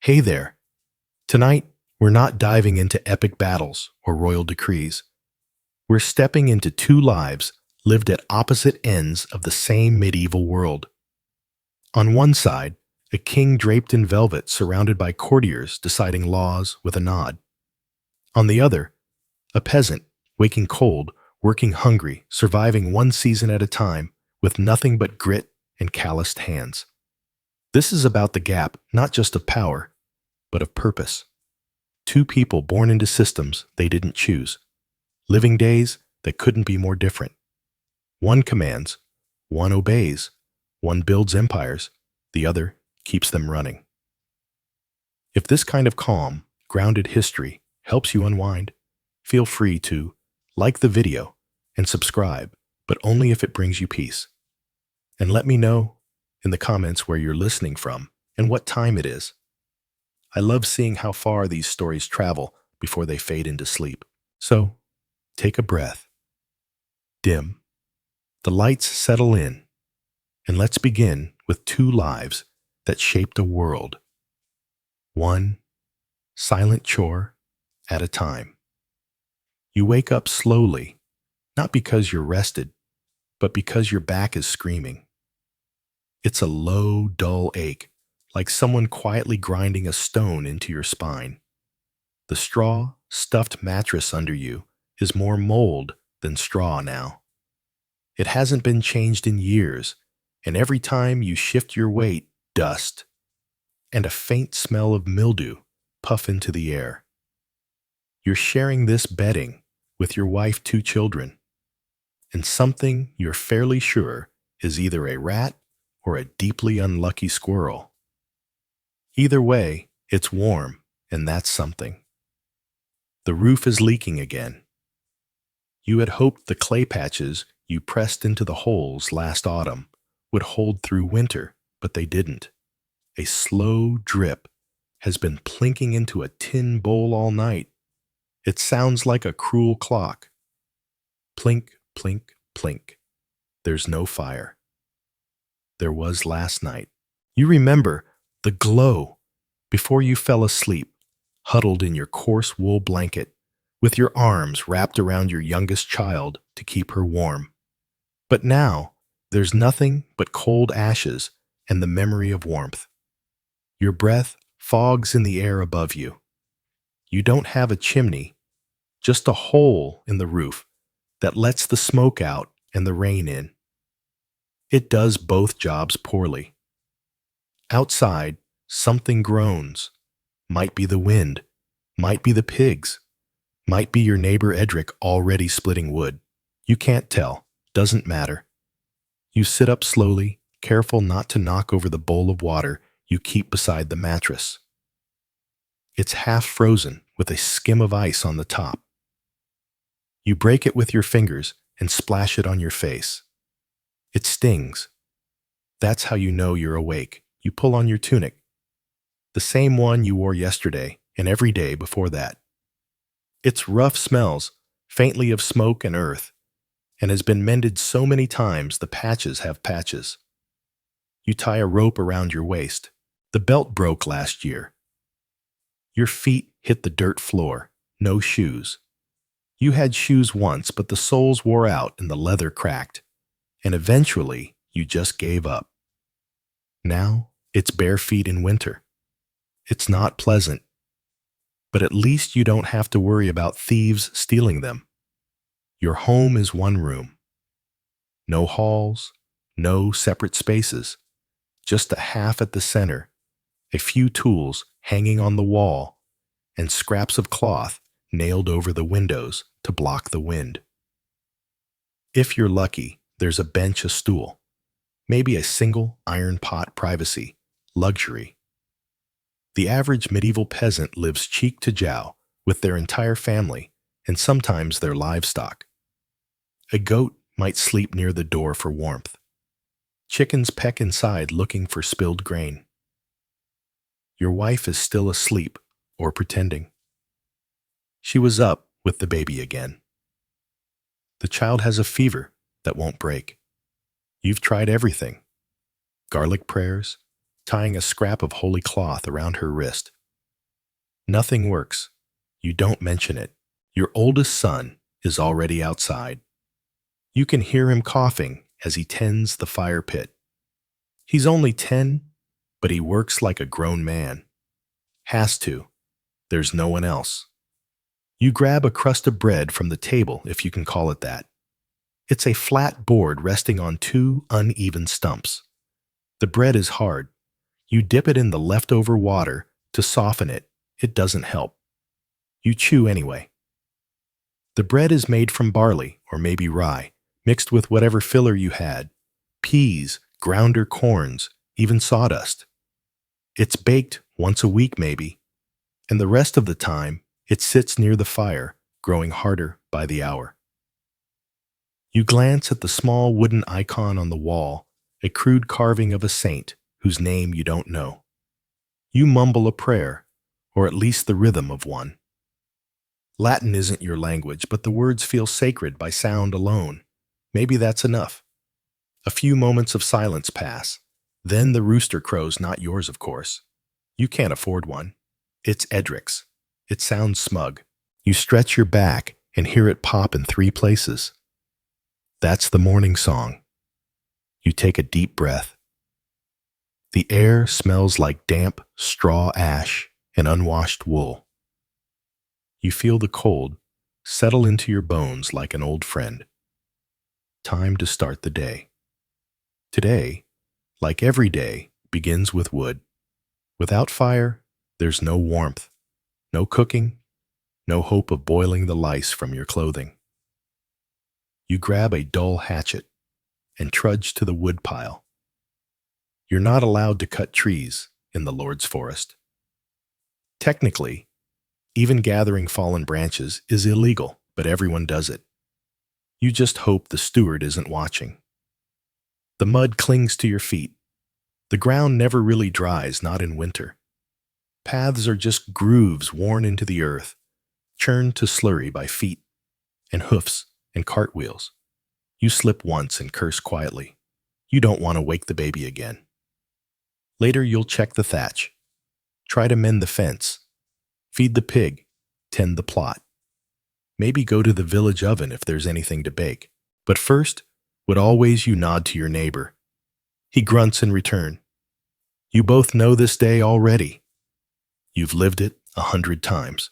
Hey there. Tonight, we're not diving into epic battles or royal decrees. We're stepping into two lives lived at opposite ends of the same medieval world. On one side, a king draped in velvet surrounded by courtiers deciding laws with a nod. On the other, a peasant, waking cold, working hungry, surviving one season at a time with nothing but grit and calloused hands. This is about the gap, not just of power, but of purpose. Two people born into systems they didn't choose, living days that couldn't be more different. One commands, one obeys, one builds empires, the other keeps them running. If this kind of calm, grounded history helps you unwind, feel free to like the video and subscribe, but only if it brings you peace. And let me know in the comments where you're listening from and what time it is. I love seeing how far these stories travel before they fade into sleep. So, take a breath. Dim. The lights settle in. And let's begin with two lives that shaped a world. One silent chore at a time. You wake up slowly, not because you're rested, but because your back is screaming. It's a low, dull ache, like someone quietly grinding a stone into your spine. The straw, stuffed mattress under you is more mold than straw now. It hasn't been changed in years, and every time you shift your weight, dust and a faint smell of mildew puff into the air. You're sharing this bedding with your wife, two children, and something you're fairly sure is either a rat or a deeply unlucky squirrel. Either way, it's warm, and that's something. The roof is leaking again. You had hoped the clay patches you pressed into the holes last autumn would hold through winter, but they didn't. A slow drip has been plinking into a tin bowl all night. It sounds like a cruel clock. Plink, plink, plink. There's no fire. There was last night. You remember the glow before you fell asleep, huddled in your coarse wool blanket, with your arms wrapped around your youngest child to keep her warm. But now, there's nothing but cold ashes and the memory of warmth. Your breath fogs in the air above you. You don't have a chimney, just a hole in the roof that lets the smoke out and the rain in. It does both jobs poorly. Outside, something groans. Might be the wind, might be the pigs, might be your neighbor Edric already splitting wood. You can't tell, doesn't matter. You sit up slowly, careful not to knock over the bowl of water you keep beside the mattress. It's half frozen with a skim of ice on the top. You break it with your fingers and splash it on your face. It stings. That's how you know you're awake. You pull on your tunic, the same one you wore yesterday and every day before that. Its rough smells, faintly of smoke and earth, and has been mended so many times the patches have patches. You tie a rope around your waist. The belt broke last year. Your feet hit the dirt floor, no shoes. You had shoes once, but the soles wore out and the leather cracked, and eventually you just gave up. Now it's bare feet in winter. It's not pleasant, but at least you don't have to worry about thieves stealing them. Your home is one room. No halls, no separate spaces, just a half at the center, a few tools hanging on the wall, and scraps of cloth nailed over the windows to block the wind. If you're lucky, there's a bench, a stool, maybe a single iron pot privacy, luxury. The average medieval peasant lives cheek to jowl with their entire family and sometimes their livestock. A goat might sleep near the door for warmth. Chickens peck inside looking for spilled grain. Your wife is still asleep or pretending. She was up with the baby again. The child has a fever that won't break. You've tried everything. Garlic prayers, tying a scrap of holy cloth around her wrist, Nothing works. You don't mention it. Your oldest son is already outside. You can hear him coughing as he tends the fire pit. He's only 10, but he works like a grown man. Has to. There's no one else. You grab a crust of bread from the table, if you can call it that. It's a flat board resting on two uneven stumps. The bread is hard. You dip it in the leftover water to soften it. It doesn't help. You chew anyway. The bread is made from barley, or maybe rye, mixed with whatever filler you had, peas, ground or corns, even sawdust. It's baked once a week maybe, and the rest of the time it sits near the fire, growing harder by the hour. You glance at the small wooden icon on the wall, a crude carving of a saint whose name you don't know. You mumble a prayer, or at least the rhythm of one. Latin isn't your language, but the words feel sacred by sound alone. Maybe that's enough. A few moments of silence pass. Then the rooster crows, not yours, of course. You can't afford one. It's Edric's. It sounds smug. You stretch your back and hear it pop in 3 places. That's the morning song. You take a deep breath. The air smells like damp straw ash and unwashed wool. You feel the cold settle into your bones like an old friend. Time to start the day. Today, like every day, begins with wood. Without fire, there's no warmth, no cooking, no hope of boiling the lice from your clothing. You grab a dull hatchet and trudge to the wood pile. You're not allowed to cut trees in the Lord's forest. Technically, even gathering fallen branches is illegal, but everyone does it. You just hope the steward isn't watching. The mud clings to your feet. The ground never really dries, not in winter. Paths are just grooves worn into the earth, churned to slurry by feet and hoofs and cartwheels. You slip once and curse quietly. You don't want to wake the baby again. Later you'll check the thatch, try to mend the fence, feed the pig, tend the plot. Maybe go to the village oven if there's anything to bake. But first, would always you nod to your neighbor. He grunts in return. You both know this day already. You've lived it 100 times.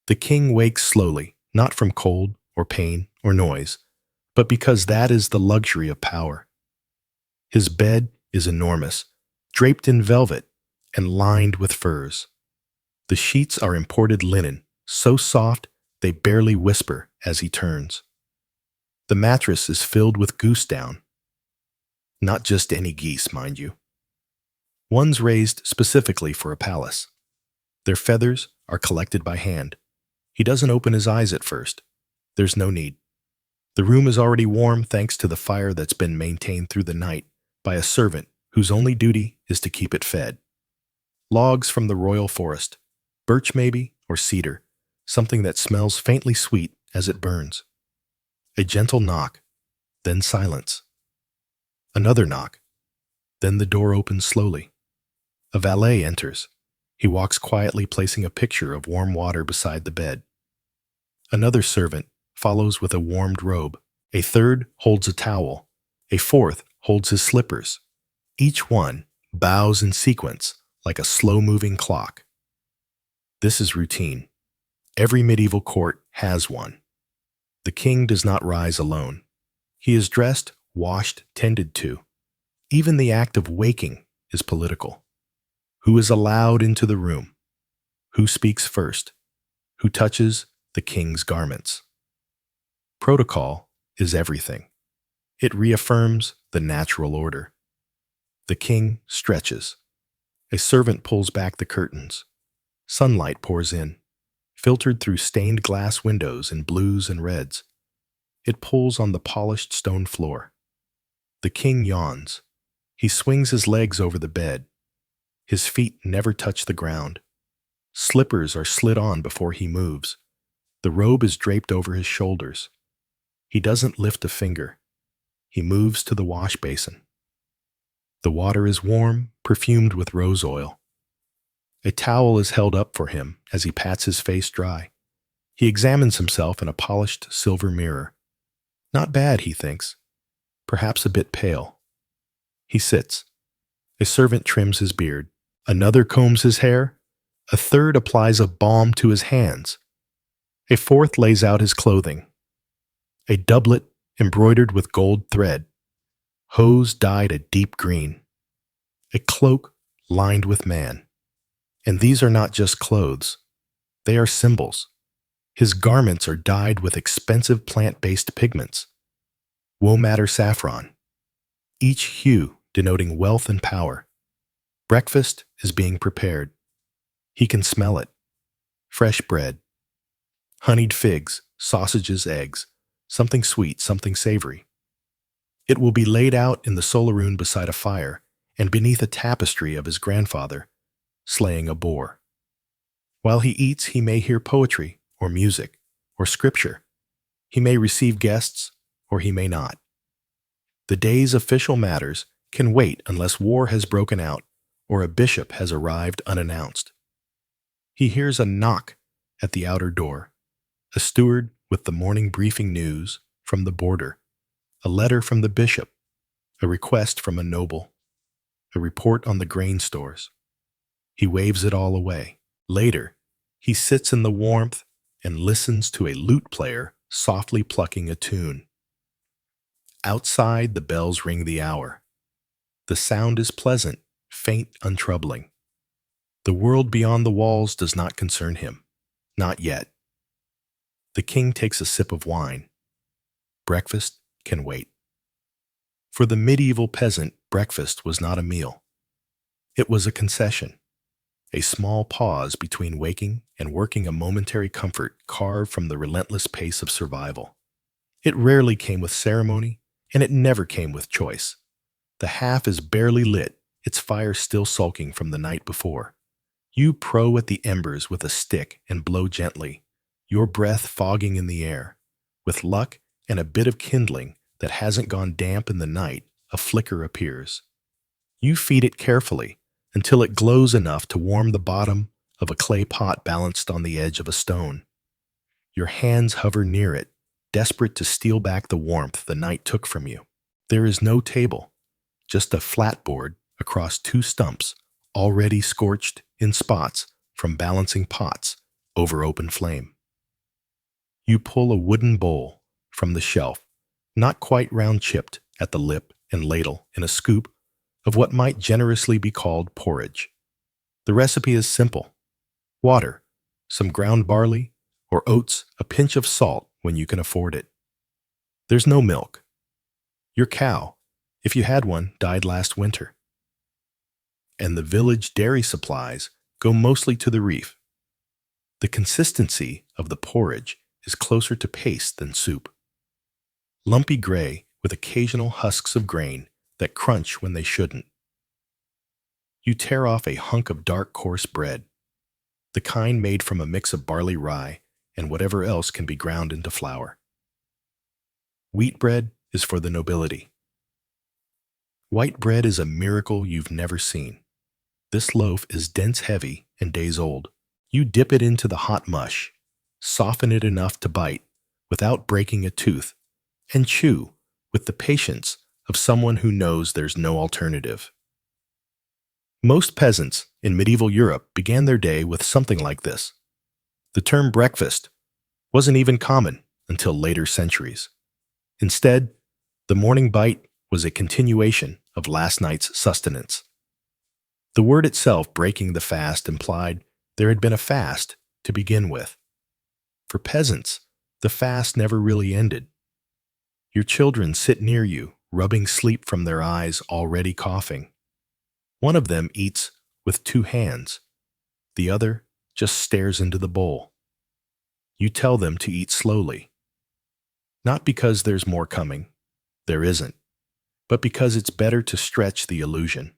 The king wakes slowly, not from cold or pain or noise, but because that is the luxury of power. His bed is enormous, draped in velvet and lined with furs. The sheets are imported linen, so soft they barely whisper as he turns. The mattress is filled with goose down. Not just any geese, mind you. Ones raised specifically for a palace. Their feathers are collected by hand. He doesn't open his eyes at first. There's no need. The room is already warm thanks to the fire that's been maintained through the night by a servant whose only duty is to keep it fed. Logs from the royal forest, birch maybe, or cedar, something that smells faintly sweet as it burns. A gentle knock, then silence. Another knock, then the door opens slowly. A valet enters. He walks quietly, placing a pitcher of warm water beside the bed. Another servant follows with a warmed robe. A third holds a towel. A fourth holds his slippers. Each one bows in sequence like a slow-moving clock. This is routine. Every medieval court has one. The king does not rise alone. He is dressed, washed, tended to. Even the act of waking is political. Who is allowed into the room? Who speaks first? Who touches the king's garments? Protocol is everything. It reaffirms the natural order. The king stretches. A servant pulls back the curtains. Sunlight pours in, filtered through stained glass windows in blues and reds. It pulls on the polished stone floor. The king yawns. He swings his legs over the bed. His feet never touch the ground. Slippers are slid on before he moves. The robe is draped over his shoulders. He doesn't lift a finger. He moves to the wash basin. The water is warm, perfumed with rose oil. A towel is held up for him as he pats his face dry. He examines himself in a polished silver mirror. Not bad, he thinks. Perhaps a bit pale. He sits. A servant trims his beard. Another combs his hair. A third applies a balm to his hands. A fourth lays out his clothing. A doublet embroidered with gold thread. Hose dyed a deep green. A cloak lined with man. And these are not just clothes. They are symbols. His garments are dyed with expensive plant-based pigments. Womadder saffron. Each hue denoting wealth and power. Breakfast is being prepared. He can smell it. Fresh bread. Honeyed figs, sausages, eggs. Something sweet, something savory. It will be laid out in the solaroon beside a fire and beneath a tapestry of his grandfather, slaying a boar. While he eats, he may hear poetry or music or scripture. He may receive guests or he may not. The day's official matters can wait unless war has broken out or a bishop has arrived unannounced. He hears a knock at the outer door, a steward with the morning briefing news from the border, a letter from the bishop, a request from a noble, a report on the grain stores. He waves it all away. Later, he sits in the warmth and listens to a lute player softly plucking a tune. Outside, the bells ring the hour. The sound is pleasant, faint, untroubling. The world beyond the walls does not concern him. Not yet. The king takes a sip of wine. Breakfast can wait. For the medieval peasant, breakfast was not a meal. It was a concession, a small pause between waking and working, a momentary comfort carved from the relentless pace of survival. It rarely came with ceremony, and it never came with choice. The half is barely lit, its fire still sulking from the night before. You prow at the embers with a stick and blow gently, your breath fogging in the air. With luck and a bit of kindling that hasn't gone damp in the night, a flicker appears. You feed it carefully until it glows enough to warm the bottom of a clay pot balanced on the edge of a stone. Your hands hover near it, desperate to steal back the warmth the night took from you. There is no table, just a flat board across two stumps, already scorched in spots from balancing pots over open flame. You pull a wooden bowl from the shelf, not quite round-chipped at the lip, and ladle in a scoop of what might generously be called porridge. The recipe is simple. Water, some ground barley, or oats, a pinch of salt when you can afford it. There's no milk. Your cow, if you had one, died last winter. And the village dairy supplies go mostly to the reef. The consistency of the porridge is closer to paste than soup. Lumpy gray with occasional husks of grain that crunch when they shouldn't. You tear off a hunk of dark coarse bread, the kind made from a mix of barley, rye, and whatever else can be ground into flour. Wheat bread is for the nobility. White bread is a miracle you've never seen. This loaf is dense, heavy, and days old. You dip it into the hot mush, soften it enough to bite without breaking a tooth, and chew with the patience of someone who knows there's no alternative. Most peasants in medieval Europe began their day with something like this. The term breakfast wasn't even common until later centuries. Instead, the morning bite was a continuation of last night's sustenance. The word itself, breaking the fast, implied there had been a fast to begin with. For peasants, the fast never really ended. Your children sit near you, rubbing sleep from their eyes, already coughing. One of them eats with two hands. The other just stares into the bowl. You tell them to eat slowly. Not because there's more coming. There isn't. But because it's better to stretch the illusion.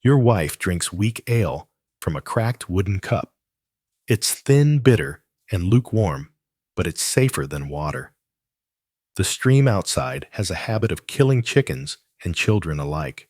Your wife drinks weak ale from a cracked wooden cup. It's thin, bitter, and lukewarm, but it's safer than water. The stream outside has a habit of killing chickens and children alike.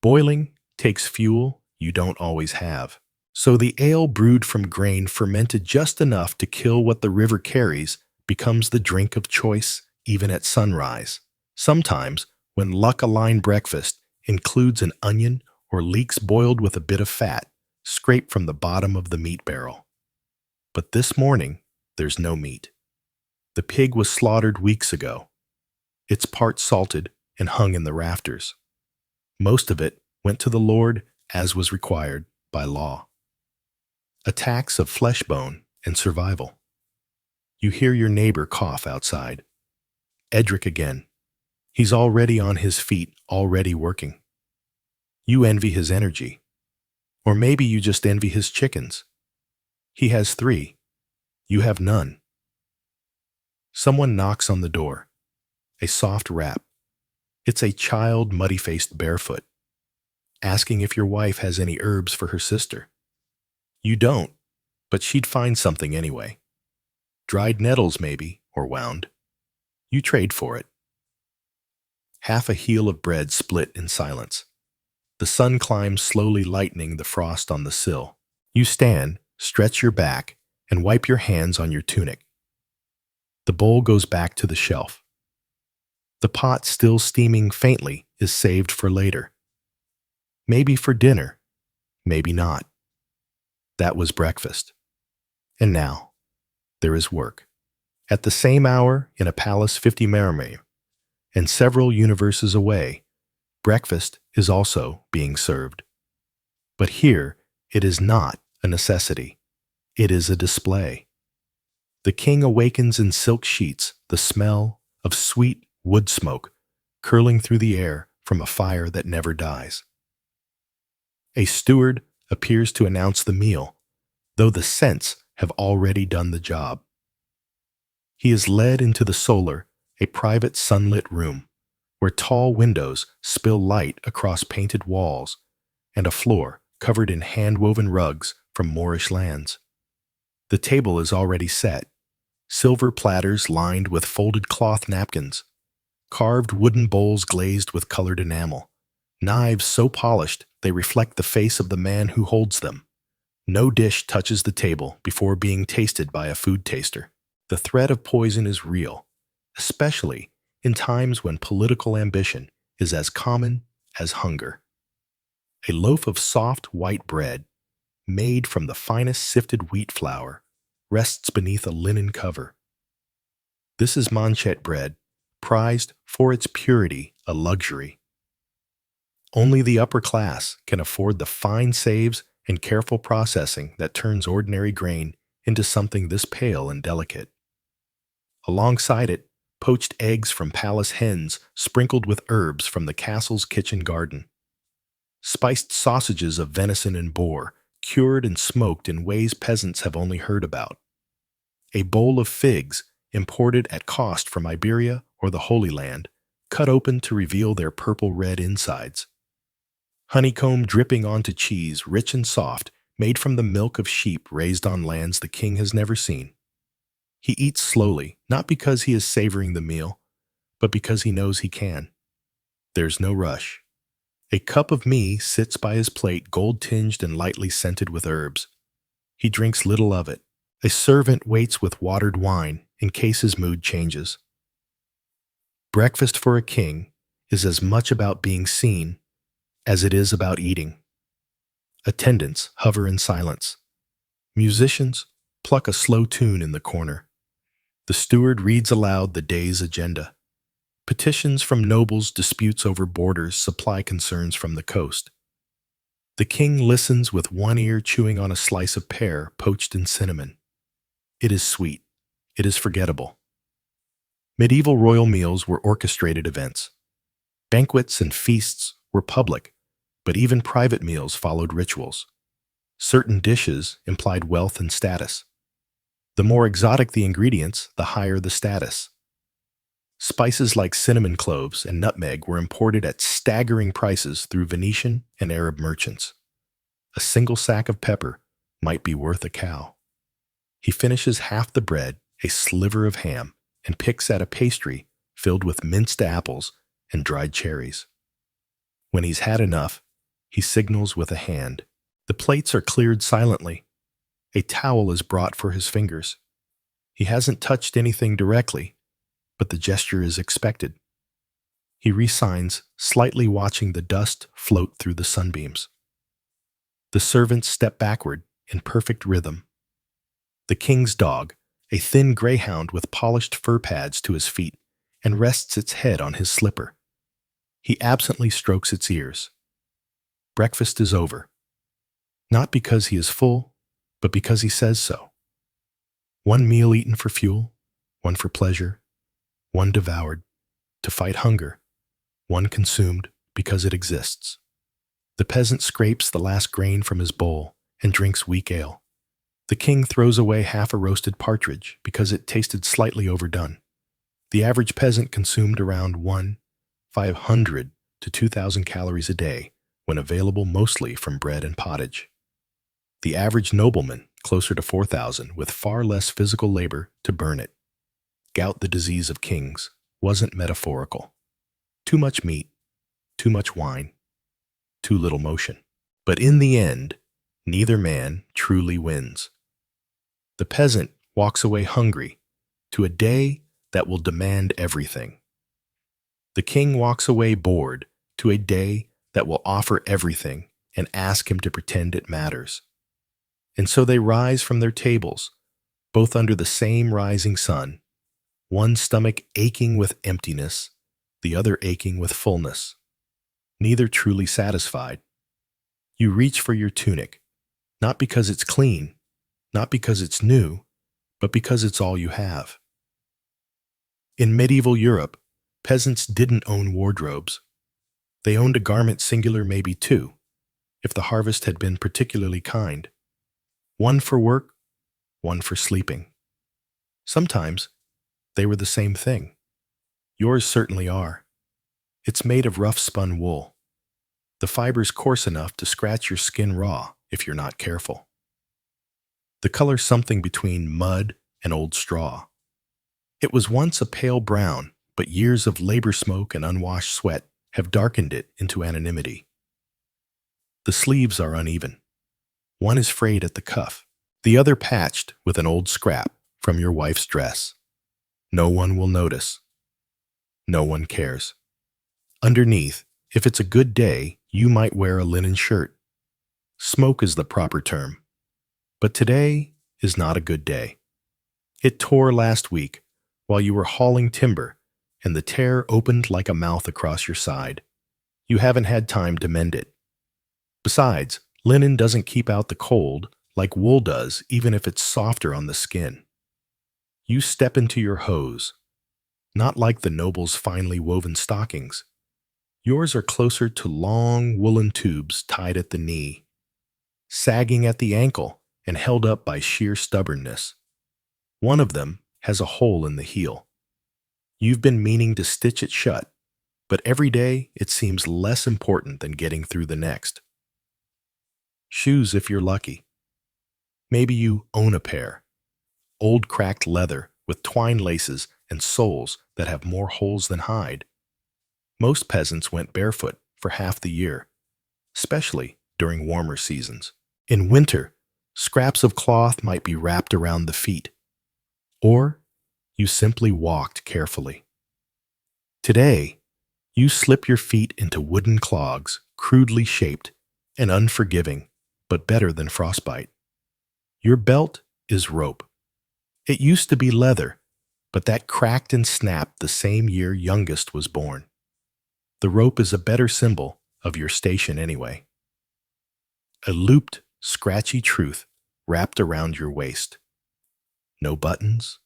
Boiling takes fuel you don't always have. So the ale brewed from grain fermented just enough to kill what the river carries becomes the drink of choice even at sunrise. Sometimes, when luck-aligned breakfast includes an onion or leeks boiled with a bit of fat, scraped from the bottom of the meat barrel. But this morning, there's no meat. The pig was slaughtered weeks ago. Its part salted and hung in the rafters. Most of it went to the Lord as was required by law. A tax of flesh bone and survival. You hear your neighbor cough outside. Edric again. He's already on his feet, already working. You envy his energy. Or maybe you just envy his chickens. He has 3. You have none. Someone knocks on the door. A soft rap. It's a child muddy-faced barefoot, asking if your wife has any herbs for her sister. You don't, but she'd find something anyway. Dried nettles maybe, or wound. You trade for it. Half a heel of bread split in silence. The sun climbs slowly, lightening the frost on the sill. You stand, stretch your back, and wipe your hands on your tunic. The bowl goes back to the shelf. The pot, still steaming faintly, is saved for later. Maybe for dinner, maybe not. That was breakfast. And now, there is work. At the same hour, in a palace 50 Maramir, and several universes away, breakfast is also being served. But here, it is not a necessity. It is a display. The king awakens in silk sheets, the smell of sweet wood smoke curling through the air from a fire that never dies. A steward appears to announce the meal, though the scents have already done the job. He is led into the solar, a private sunlit room, where tall windows spill light across painted walls and a floor covered in hand-woven rugs from Moorish lands. The table is already set, silver platters lined with folded cloth napkins, carved wooden bowls glazed with colored enamel, knives so polished they reflect the face of the man who holds them. No dish touches the table before being tasted by a food taster. The threat of poison is real, especially in times when political ambition is as common as hunger. A loaf of soft white bread, made from the finest sifted wheat flour, rests beneath a linen cover. This is manchet bread, prized for its purity, a luxury. Only the upper class can afford the fine saves and careful processing that turns ordinary grain into something this pale and delicate. Alongside it, poached eggs from palace hens sprinkled with herbs from the castle's kitchen garden. Spiced sausages of venison and boar, cured and smoked in ways peasants have only heard about. A bowl of figs, imported at cost from Iberia or the Holy Land, cut open to reveal their purple-red insides. Honeycomb dripping onto cheese, rich and soft, made from the milk of sheep raised on lands the king has never seen. He eats slowly, not because he is savoring the meal, but because he knows he can. There's no rush. A cup of mee sits by his plate, gold-tinged and lightly scented with herbs. He drinks little of it. A servant waits with watered wine in case his mood changes. Breakfast for a king is as much about being seen as it is about eating. Attendants hover in silence. Musicians pluck a slow tune in the corner. The steward reads aloud the day's agenda. Petitions from nobles, disputes over borders, supply concerns from the coast. The king listens with one ear, chewing on a slice of pear poached in cinnamon. It is sweet. It is forgettable. Medieval royal meals were orchestrated events. Banquets and feasts were public, but even private meals followed rituals. Certain dishes implied wealth and status. The more exotic the ingredients, the higher the status. Spices like cinnamon cloves and nutmeg were imported at staggering prices through Venetian and Arab merchants. A single sack of pepper might be worth a cow. He finishes half the bread, a sliver of ham, and picks at a pastry filled with minced apples and dried cherries. When he's had enough, He signals with a hand. The plates are cleared silently. A towel is brought for his fingers. He hasn't touched anything directly, but the gesture is expected. He resigns, slightly watching the dust float through the sunbeams. The servants step backward in perfect rhythm. The king's dog, a thin greyhound with polished fur pads to his feet, and rests its head on his slipper. He absently strokes its ears. Breakfast is over. Not because he is full, but because he says so. One meal eaten for fuel, one for pleasure, one devoured to fight hunger, one consumed because it exists. The peasant scrapes the last grain from his bowl and drinks weak ale. The king throws away half a roasted partridge because it tasted slightly overdone. The average peasant consumed around 500 to 2,000 calories a day when available mostly from bread and pottage. The average nobleman closer to 4,000 with far less physical labor to burn it. Gout, the disease of kings, wasn't metaphorical. Too much meat, too much wine, too little motion. But in the end, neither man truly wins. The peasant walks away hungry to a day that will demand everything. The king walks away bored to a day that will offer everything and ask him to pretend it matters. And so they rise from their tables, both under the same rising sun, one stomach aching with emptiness, the other aching with fullness, neither truly satisfied. You reach for your tunic, not because it's clean, not because it's new, but because it's all you have. In medieval Europe, peasants didn't own wardrobes. They owned a garment singular, maybe two, if the harvest had been particularly kind. One for work, one for sleeping. Sometimes they were the same thing. Yours certainly are. It's made of rough-spun wool. The fiber's coarse enough to scratch your skin raw if you're not careful. The color's something between mud and old straw. It was once a pale brown, but years of labor smoke and unwashed sweat have darkened it into anonymity. The sleeves are uneven. One is frayed at the cuff, the other patched with an old scrap from your wife's dress. No one will notice. No one cares. Underneath, if it's a good day, you might wear a linen shirt. Smoke is the proper term. But today is not a good day. It tore last week while you were hauling timber, and the tear opened like a mouth across your side. You haven't had time to mend it. Besides, linen doesn't keep out the cold like wool does, even if it's softer on the skin. You step into your hose, not like the noble's finely woven stockings. Yours are closer to long woolen tubes tied at the knee, sagging at the ankle and held up by sheer stubbornness. One of them has a hole in the heel. You've been meaning to stitch it shut, but every day it seems less important than getting through the next. Shoes if you're lucky. Maybe you own a pair. Old cracked leather with twine laces and soles that have more holes than hide. Most peasants went barefoot for half the year, especially during warmer seasons. In winter, scraps of cloth might be wrapped around the feet, or you simply walked carefully. Today, you slip your feet into wooden clogs, crudely shaped and unforgiving, but better than frostbite. Your belt is rope. It used to be leather, but that cracked and snapped the same year youngest was born. The rope is a better symbol of your station anyway. A looped, scratchy truth wrapped around your waist. No buttons,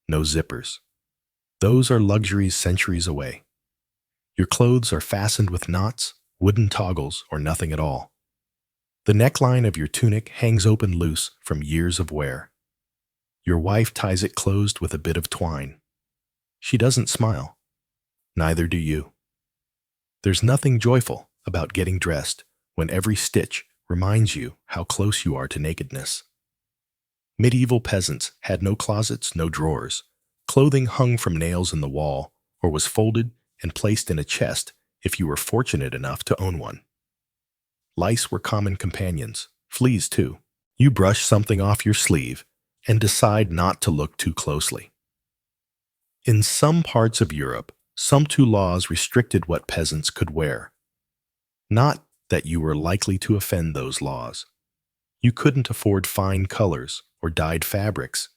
no zippers. Those are luxuries centuries away. Your clothes are fastened with knots, wooden toggles, or nothing at all. The neckline of your tunic hangs open loose from years of wear. Your wife ties it closed with a bit of twine. She doesn't smile. Neither do you. There's nothing joyful about getting dressed when every stitch reminds you how close you are to nakedness. Medieval peasants had no closets, no drawers. Clothing hung from nails in the wall or was folded and placed in a chest if you were fortunate enough to own one. Lice were common companions, fleas too. You brush something off your sleeve and decide not to look too closely. In some parts of Europe, some two laws restricted what peasants could wear. Not that you were likely to offend those laws. You couldn't afford fine colors or dyed fabrics,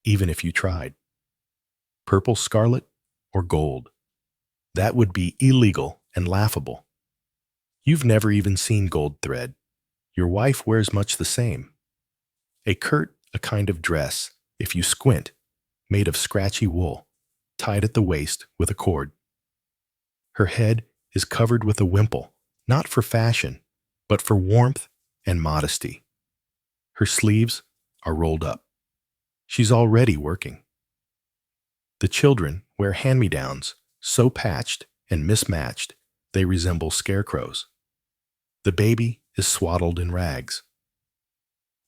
even if you tried. Purple scarlet or gold. That would be illegal and laughable. You've never even seen gold thread. Your wife wears much the same. A kirt, a kind of dress, if you squint, made of scratchy wool, tied at the waist with a cord. Her head is covered with a wimple, not for fashion, but for warmth and modesty. Her sleeves are rolled up. She's already working. The children wear hand-me-downs, so patched and mismatched they resemble scarecrows. The baby is swaddled in rags.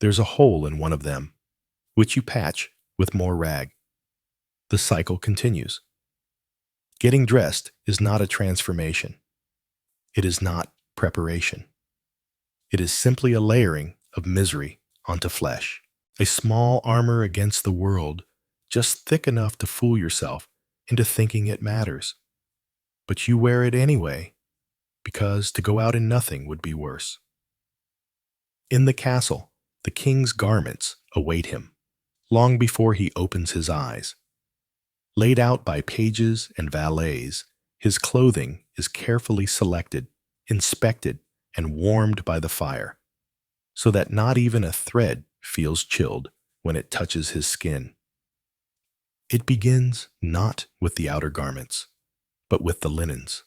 There's a hole in one of them, which you patch with more rag. The cycle continues. Getting dressed is not a transformation. It is not preparation. It is simply a layering of misery onto flesh, a small armor against the world, just thick enough to fool yourself into thinking it matters. But you wear it anyway, because to go out in nothing would be worse. In the castle, the king's garments await him, long before he opens his eyes. Laid out by pages and valets, his clothing is carefully selected, inspected, and warmed by the fire, so that not even a thread feels chilled when it touches his skin. It begins not with the outer garments, but with the linens.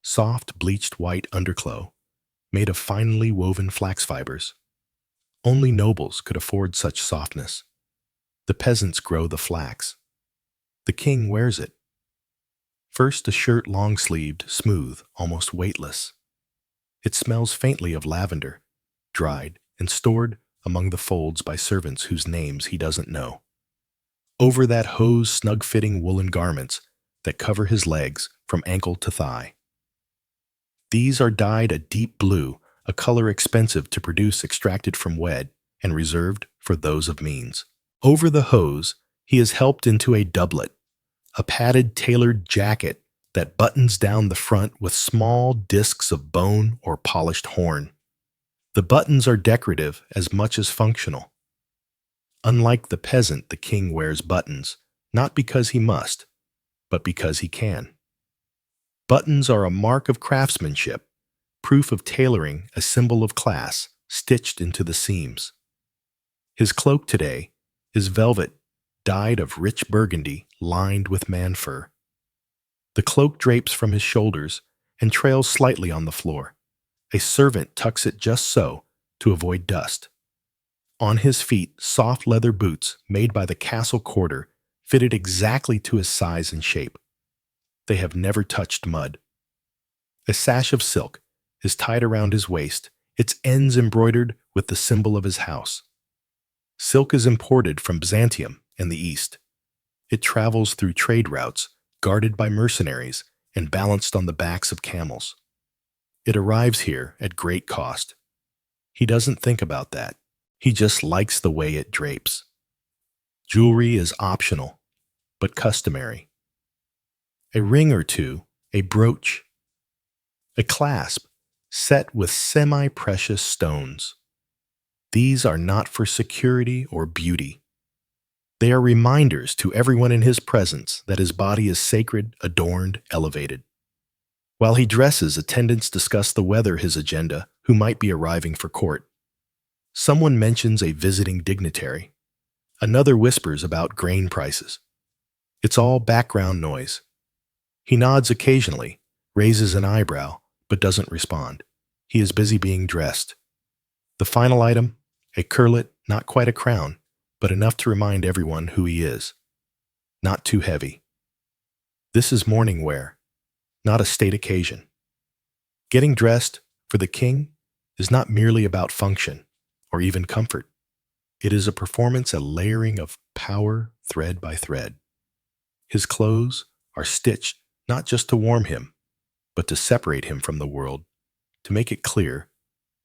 Soft bleached white undercloth, made of finely woven flax fibers. Only nobles could afford such softness. The peasants grow the flax. The king wears it. First a shirt long-sleeved, smooth, almost weightless. It smells faintly of lavender, dried and stored among the folds by servants whose names he doesn't know. Over that hose snug-fitting woolen garments that cover his legs from ankle to thigh. These are dyed a deep blue, a color expensive to produce, extracted from wed, and reserved for those of means. Over the hose, he is helped into a doublet, a padded tailored jacket that buttons down the front with small discs of bone or polished horn. The buttons are decorative as much as functional. Unlike the peasant, the king wears buttons, not because he must, but because he can. Buttons are a mark of craftsmanship, proof of tailoring, a symbol of class, stitched into the seams. His cloak today is velvet, dyed of rich burgundy, lined with man fur. The cloak drapes from his shoulders and trails slightly on the floor. A servant tucks it just so, to avoid dust. On his feet, soft leather boots made by the castle quarter, fitted exactly to his size and shape. They have never touched mud. A sash of silk is tied around his waist, its ends embroidered with the symbol of his house. Silk is imported from Byzantium and the East. It travels through trade routes, guarded by mercenaries and balanced on the backs of camels. It arrives here at great cost. He doesn't think about that. He just likes the way it drapes. Jewelry is optional, but customary. A ring or two, a brooch, a clasp set with semi-precious stones. These are not for security or beauty. They are reminders to everyone in his presence that his body is sacred, adorned, elevated. While he dresses, attendants discuss the weather, his agenda, who might be arriving for court. Someone mentions a visiting dignitary. Another whispers about grain prices. It's all background noise. He nods occasionally, raises an eyebrow, but doesn't respond. He is busy being dressed. The final item, a curlet, not quite a crown, but enough to remind everyone who he is. Not too heavy. This is morning wear, not a state occasion. Getting dressed for the king is not merely about function or even comfort. It is a performance, a layering of power thread by thread. His clothes are stitched not just to warm him, but to separate him from the world, to make it clear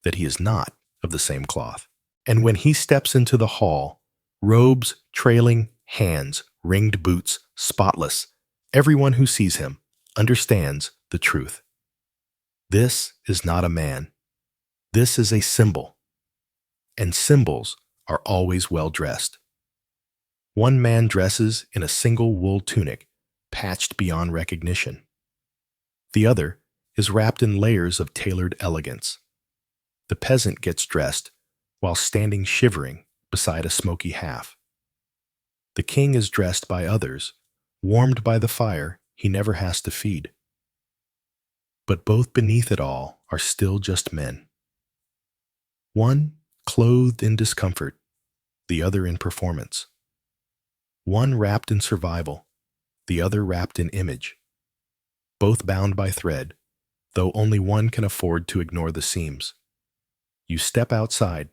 that he is not of the same cloth. And when he steps into the hall, robes trailing, hands, ringed boots, spotless, everyone who sees him understands the truth. This is not a man. This is a symbol. And symbols are always well dressed. One man dresses in a single wool tunic, patched beyond recognition. The other is wrapped in layers of tailored elegance. The peasant gets dressed while standing shivering beside a smoky half. The king is dressed by others, warmed by the fire he never has to feed. But both beneath it all are still just men. One clothed in discomfort, the other in performance. One wrapped in survival, the other wrapped in image. Both bound by thread, though only one can afford to ignore the seams. You step outside,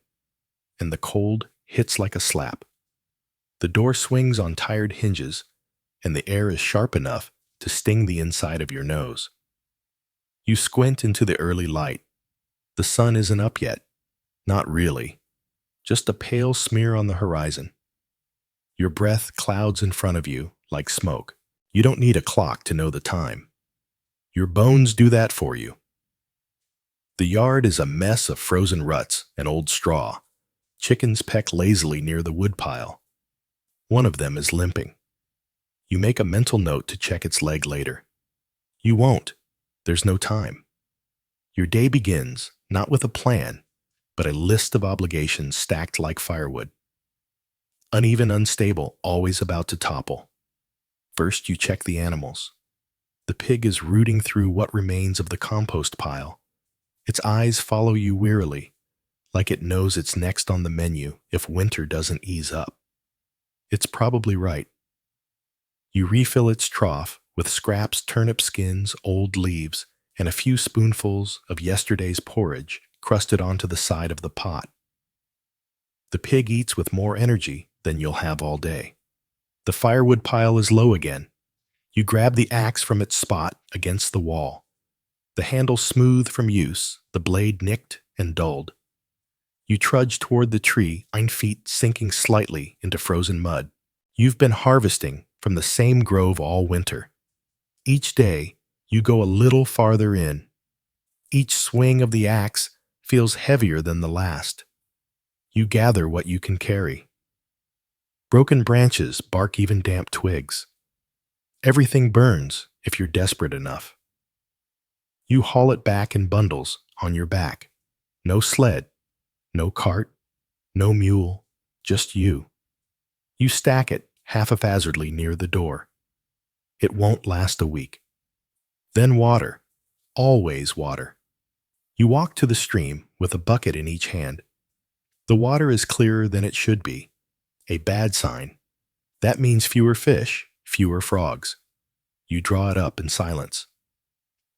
and the cold hits like a slap. The door swings on tired hinges, and the air is sharp enough to sting the inside of your nose. You squint into the early light. The sun isn't up yet. Not really. Just a pale smear on the horizon. Your breath clouds in front of you like smoke. You don't need a clock to know the time. Your bones do that for you. The yard is a mess of frozen ruts and old straw. Chickens peck lazily near the woodpile. One of them is limping. You make a mental note to check its leg later. You won't. There's no time. Your day begins not with a plan, but a list of obligations stacked like firewood. Uneven, unstable, always about to topple. First, you check the animals. The pig is rooting through what remains of the compost pile. Its eyes follow you wearily, like it knows it's next on the menu if winter doesn't ease up. It's probably right. You refill its trough with scraps, turnip skins, old leaves, and a few spoonfuls of yesterday's porridge crusted onto the side of the pot. The pig eats with more energy than you'll have all day. The firewood pile is low again. You grab the axe from its spot against the wall. The handle smooth from use, the blade nicked and dulled. You trudge toward the tree, 9 feet sinking slightly into frozen mud. You've been harvesting from the same grove all winter. Each day, you go a little farther in. Each swing of the axe feels heavier than the last. You gather what you can carry. Broken branches bark even damp twigs. Everything burns if you're desperate enough. You haul it back in bundles on your back. No sled, no cart, no mule, just you. You stack it haphazardly near the door. It won't last a week. Then water, always water. You walk to the stream with a bucket in each hand. The water is clearer than it should be. A bad sign. That means fewer fish, fewer frogs. You draw it up in silence.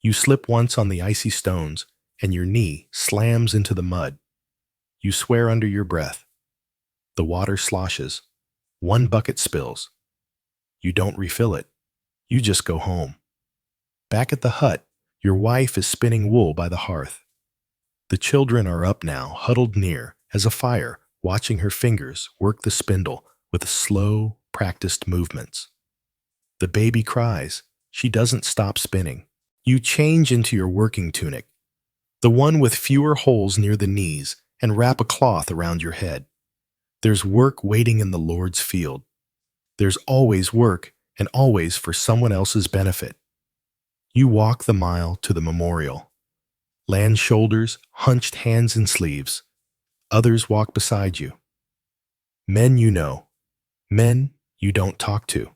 You slip once on the icy stones, and your knee slams into the mud. You swear under your breath. The water sloshes. One bucket spills. You don't refill it. You just go home. Back at the hut, your wife is spinning wool by the hearth. The children are up now, huddled near, as a fire, watching her fingers work the spindle with slow, practiced movements. The baby cries. She doesn't stop spinning. You change into your working tunic, the one with fewer holes near the knees, and wrap a cloth around your head. There's work waiting in the Lord's field. There's always work, and always for someone else's benefit. You walk the mile to the memorial. Land shoulders, hunched hands and sleeves. Others walk beside you. Men you know. Men you don't talk to.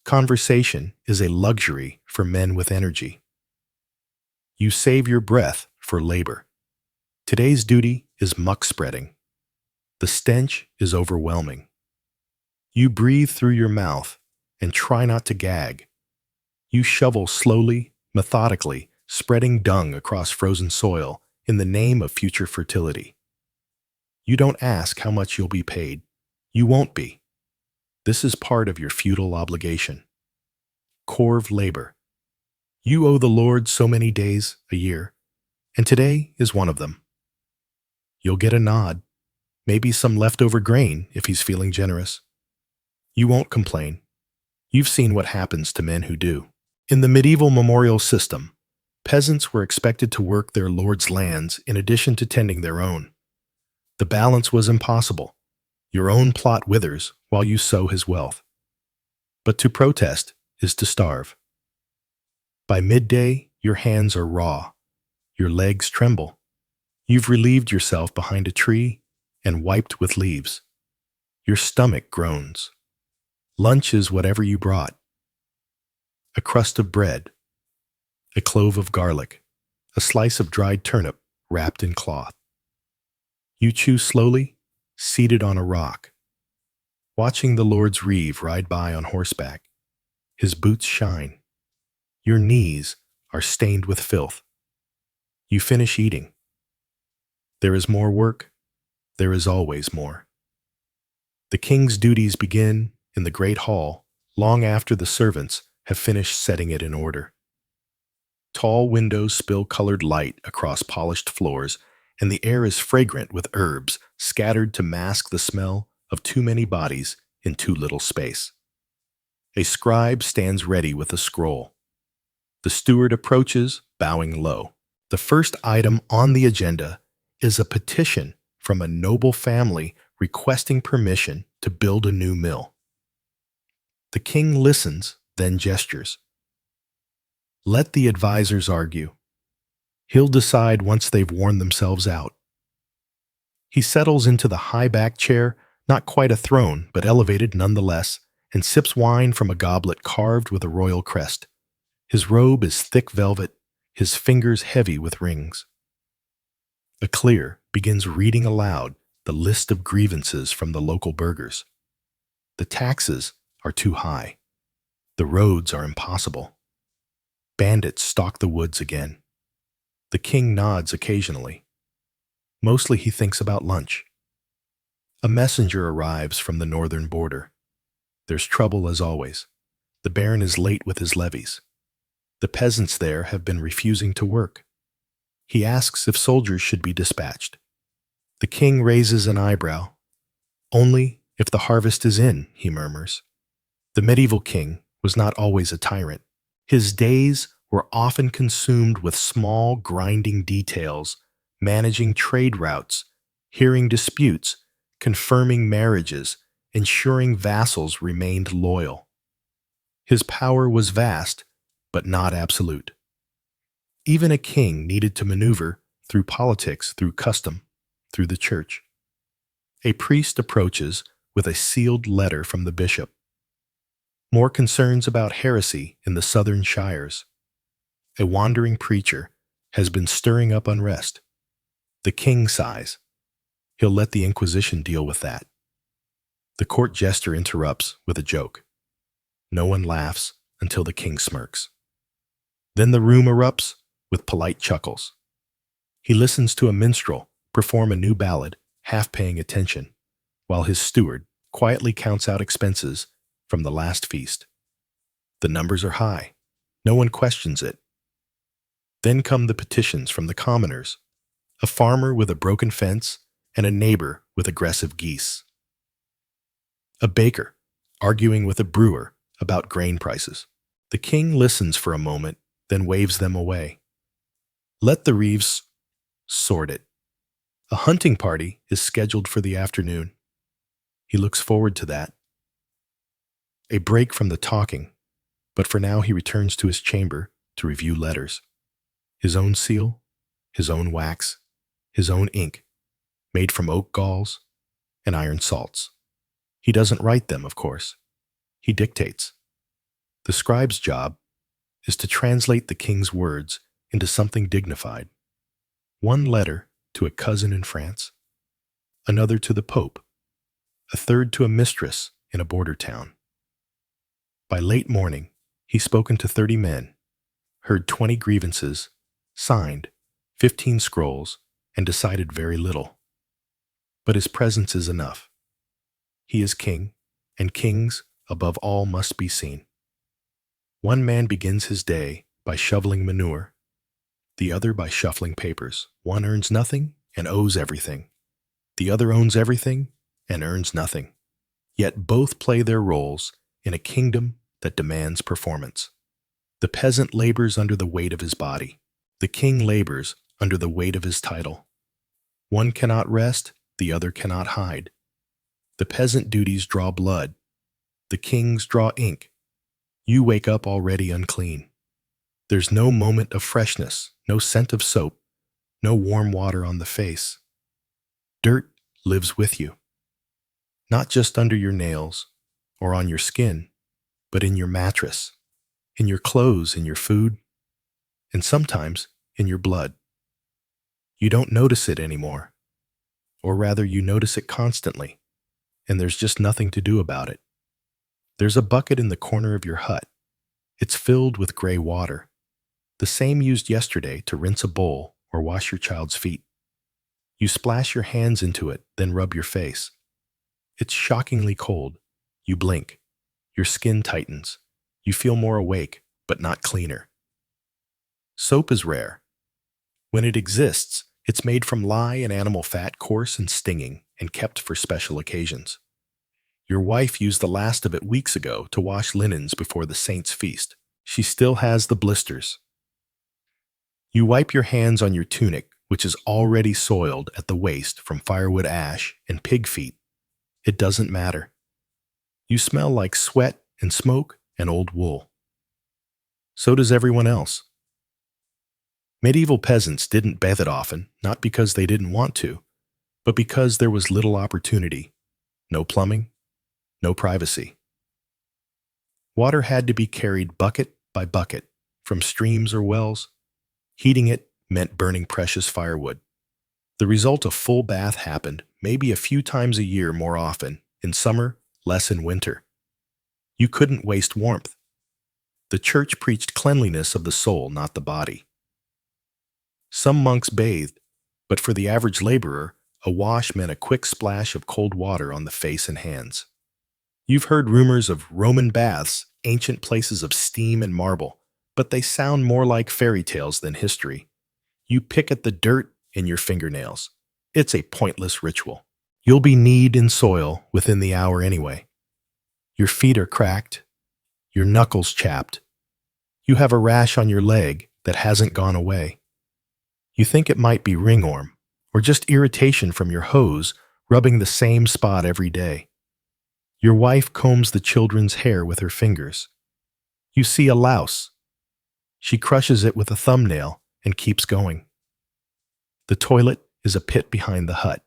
Conversation is a luxury for men with energy. You save your breath for labor. Today's duty is muck spreading. The stench is overwhelming. You breathe through your mouth and try not to gag. You shovel slowly, methodically, spreading dung across frozen soil in the name of future fertility. You don't ask how much you'll be paid. You won't be. This is part of your feudal obligation. Corv labor. You owe the Lord so many days a year, and today is one of them. You'll get a nod, maybe some leftover grain if he's feeling generous. You won't complain. You've seen what happens to men who do. In the medieval memorial system, peasants were expected to work their lord's lands in addition to tending their own. The balance was impossible. Your own plot withers while you sow his wealth. But to protest is to starve. By midday, your hands are raw. Your legs tremble. You've relieved yourself behind a tree and wiped with leaves. Your stomach groans. Lunch is whatever you brought. A crust of bread, a clove of garlic, a slice of dried turnip wrapped in cloth. You chew slowly, seated on a rock, watching the Lord's reeve ride by on horseback. His boots shine. Your knees are stained with filth. You finish eating. There is more work. There is always more. The king's duties begin in the great hall long after the servants have finished setting it in order. Tall windows spill colored light across polished floors, and the air is fragrant with herbs scattered to mask the smell of too many bodies in too little space. A scribe stands ready with a scroll. The steward approaches, bowing low. The first item on the agenda is a petition from a noble family requesting permission to build a new mill. The king listens, then gestures. Let the advisors argue. He'll decide once they've worn themselves out. He settles into the high-backed chair, not quite a throne, but elevated nonetheless, and sips wine from a goblet carved with a royal crest. His robe is thick velvet, his fingers heavy with rings. A clear begins reading aloud the list of grievances from the local burghers. The taxes are too high. The roads are impossible. Bandits stalk the woods again. The king nods occasionally. Mostly he thinks about lunch. A messenger arrives from the northern border. There's trouble as always. The baron is late with his levies. The peasants there have been refusing to work. He asks if soldiers should be dispatched. The king raises an eyebrow. Only if the harvest is in, he murmurs. The medieval king was not always a tyrant. His days were often consumed with small, grinding details, managing trade routes, hearing disputes, confirming marriages, ensuring vassals remained loyal. His power was vast, but not absolute. Even a king needed to maneuver through politics, through custom, through the church. A priest approaches with a sealed letter from the bishop. More concerns about heresy in the southern shires. A wandering preacher has been stirring up unrest. The king sighs. He'll let the Inquisition deal with that. The court jester interrupts with a joke. No one laughs until the king smirks. Then the room erupts with polite chuckles. He listens to a minstrel perform a new ballad, half paying attention, while his steward quietly counts out expenses from the last feast. The numbers are high. No one questions it. Then come the petitions from the commoners, a farmer with a broken fence and a neighbor with aggressive geese. A baker arguing with a brewer about grain prices. The king listens for a moment, then waves them away. Let the reeves sort it. A hunting party is scheduled for the afternoon. He looks forward to that. A break from the talking, but for now he returns to his chamber to review letters. His own seal, his own wax, his own ink, made from oak galls and iron salts. He doesn't write them, of course. He dictates. The scribe's job is to translate the king's words into something dignified. One letter to a cousin in France, another to the Pope, a third to a mistress in a border town. By late morning, he's spoken to 30 men, heard 20 grievances, signed 15 scrolls, and decided very little. But his presence is enough. He is king, and kings, above all, must be seen. One man begins his day by shoveling manure, the other by shuffling papers. One earns nothing and owes everything. The other owns everything and earns nothing. Yet both play their roles in a kingdom that demands performance. The peasant labors under the weight of his body. The king labors under the weight of his title. One cannot rest, the other cannot hide. The peasant duties draw blood. The king's draw ink. You wake up already unclean. There's no moment of freshness, no scent of soap, no warm water on the face. Dirt lives with you. Not just under your nails or on your skin, but in your mattress, in your clothes, in your food, and sometimes in your blood. You don't notice it anymore, or rather you notice it constantly, and there's just nothing to do about it. There's a bucket in the corner of your hut. It's filled with gray water, the same used yesterday to rinse a bowl or wash your child's feet. You splash your hands into it, then rub your face. It's shockingly cold. You blink. Your skin tightens. You feel more awake, but not cleaner. Soap is rare. When it exists, it's made from lye and animal fat, coarse and stinging, and kept for special occasions. Your wife used the last of it weeks ago to wash linens before the saint's feast. She still has the blisters. You wipe your hands on your tunic, which is already soiled at the waist from firewood ash and pig feet. It doesn't matter. You smell like sweat and smoke and old wool. So does everyone else. Medieval peasants didn't bathe it often, not because they didn't want to, but because there was little opportunity. No plumbing, no privacy. Water had to be carried bucket by bucket from streams or wells. Heating it meant burning precious firewood. The result, a full bath happened maybe a few times a year, more often, in summer, less in winter. You couldn't waste warmth. The church preached cleanliness of the soul, not the body. Some monks bathed, but for the average laborer, a wash meant a quick splash of cold water on the face and hands. You've heard rumors of Roman baths, ancient places of steam and marble, but they sound more like fairy tales than history. You pick at the dirt in your fingernails. It's a pointless ritual. You'll be kneed in soil within the hour anyway. Your feet are cracked, your knuckles chapped. You have a rash on your leg that hasn't gone away. You think it might be ringworm, or just irritation from your hose rubbing the same spot every day. Your wife combs the children's hair with her fingers. You see a louse. She crushes it with a thumbnail and keeps going. The toilet is a pit behind the hut,